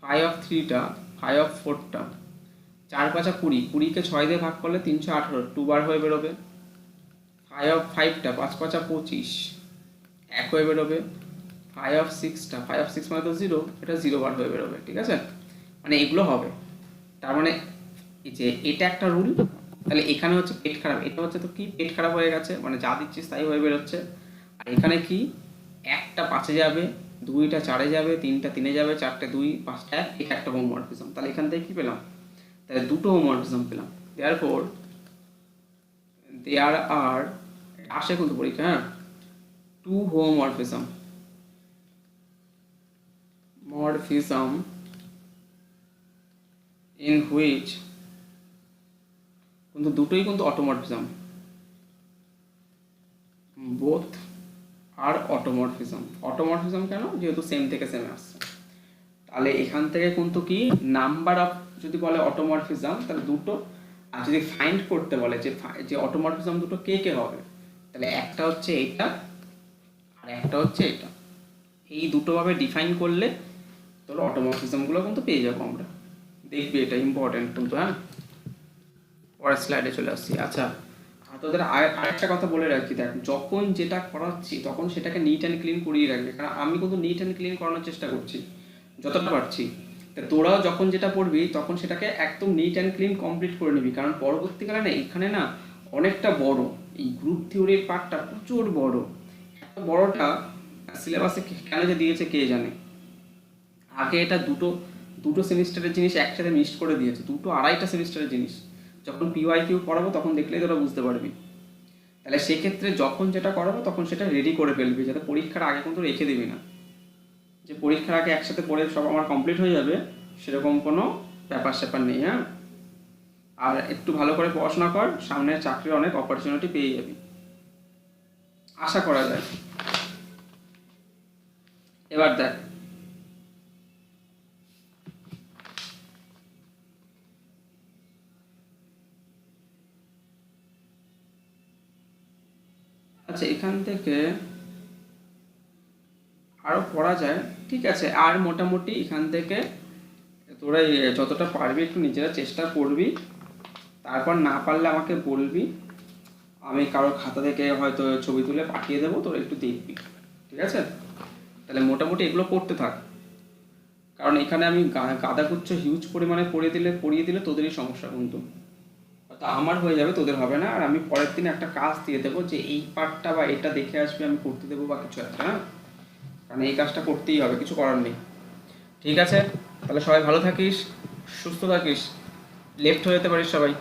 ফাই অফ 3টা, ফাই অফ 4টা। 4 5 20, 20কে 6 দিয়ে ভাগ করলে 318, 2 বার হয়ে বেরোবে। ফাই অফ 5টা, 5 5 25, 1 হয়ে বেরোবে। ফাই অফ 6টা, ফাই অফ 6 মানে তো 0, এটা 0 বার হয়ে বেরোবে। ঠিক আছে, মানে এগুলো হবে। তার মানে এই যে এটা একটা রুল। তাহলে এখানে হচ্ছে পেট খারাপ, এটা হচ্ছে তো কি? পেট খারাপ হয়ে গেছে, মানে যা দিচ্ছিস তাই হয়ে বেরোচ্ছে। আর এখানে কি? 1টা 5-এ যাবে, 2টা 4-এ যাবে, 3টা 3-এ যাবে, 4টে 2, 5টা 1, এটা একটা হোমোমরফিজম। তাহলে এখান থেকে কি পেলাম? তাহলে দুটো হোমোমরফিজম পেলাম। দেয়ারফর দেয়ার আর, আসে কিন্তু পরীক্ষা, হ্যাঁ, 2 হোমোমরফিজম মরফিজম ইন হুইচ, কিন্তু দুটোই কিন্তু অটোমরফিজম, বোথ আর অটোমরফিজম। অটোমরফিজম কেন? যেহেতু সেম থেকে সেম আসছে। তাহলে এখান থেকে কিন্তু কি নাম্বার অফ যদি বলে অটোমরফিজম তাহলে দুটো, আর যদি ফাইন্ড করতে বলে যে অটোমরফিজম দুটো কে কে হবে, তাহলে একটা হচ্ছে এটা আর একটা হচ্ছে এটা। এই দুটোভাবে ডিফাইন করলে তোর অটোমরফিজমগুলো কিন্তু পেয়ে যাবো আমরা। দেখবি এটা ইম্পর্টেন্ট কিন্তু। হ্যাঁ, পরের স্লাইডে চলে আসছি। আচ্ছা, আর তোদের আরেকটা কথা বলে রাখছি, দেখ যখন যেটা করাচ্ছি তখন সেটাকে নিট অ্যান্ড ক্লিন করিয়ে রাখবি, কারণ আমি কিন্তু নিট অ্যান্ড ক্লিন করানোর চেষ্টা করছি যতটা পারছি। তা তোরাও যখন যেটা পড়বি তখন সেটাকে একদম নিট অ্যান্ড ক্লিন কমপ্লিট করে নিবি, কারণ পরবর্তীকালে না এখানে না অনেকটা বড়, এই গ্রুপ থিওরির পার্টটা প্রচুর বড়। এত বড়টা সিলেবাসে কেন যে দিয়েছে কে জানে। আগে এটা দুটো সেমিস্টারের জিনিস একসাথে মিক্সড করে দিয়েছে, 2-2.5টা সেমিস্টারের জিনিস। যখন পিওয়াইকিউ পড়াবো তখন দেখলেই তোরা বুঝতে পারবি। তাহলে সেক্ষেত্রে যখন যেটা করাবো তখন সেটা রেডি করে ফেলবি, যাতে পরীক্ষার আগে কিন্তু রেখে দিবি না যে পরীক্ষার আগে একসাথে পড়ে সব আমার কমপ্লিট হয়ে যাবে, সেরকম কোনো ব্যাপার নেই। হ্যাঁ, আর একটু ভালো করে পড়াশোনা কর, সামনে চাকরির অনেক অপরচুনিটি পেয়ে যাবি, আশা করা যায়। এবার দেখ, আচ্ছা এখান থেকে আরো পড়া যায়, ঠিক আছে। আর মোটামুটি এখান থেকে তোরা যতটা পারবি একটু নিজেরা চেষ্টা করবি, তারপর না পারলে আমাকে বলবি, আমি কারো খাতা থেকে হয়তো ছবি তুলে পাঠিয়ে দেবো, তোরা একটু দেখবি, ঠিক আছে। তাহলে মোটামুটি এগুলো করতে থাক, কারণ এখানে আমি গাদাগুচ্ছ হিউজ পরিমাণে পড়িয়ে দিলে তোদেরই সমস্যা, কিন্তু তা আমার হয়ে যাবে, তোদের হবে না। আর আমি পরের দিন একটা কাজ দিয়ে দেবো যে এই পার্টটা বা এটা দেখে আসবে, আমি করতে দেবো বা কিছু একটা। হ্যাঁ, কারণ এই কাজটা করতেই হবে, কিছু করার নেই। ঠিক আছে, তাহলে সবাই ভালো থাকিস, সুস্থ থাকিস, লেফট হয়ে যেতে পারিস সবাই।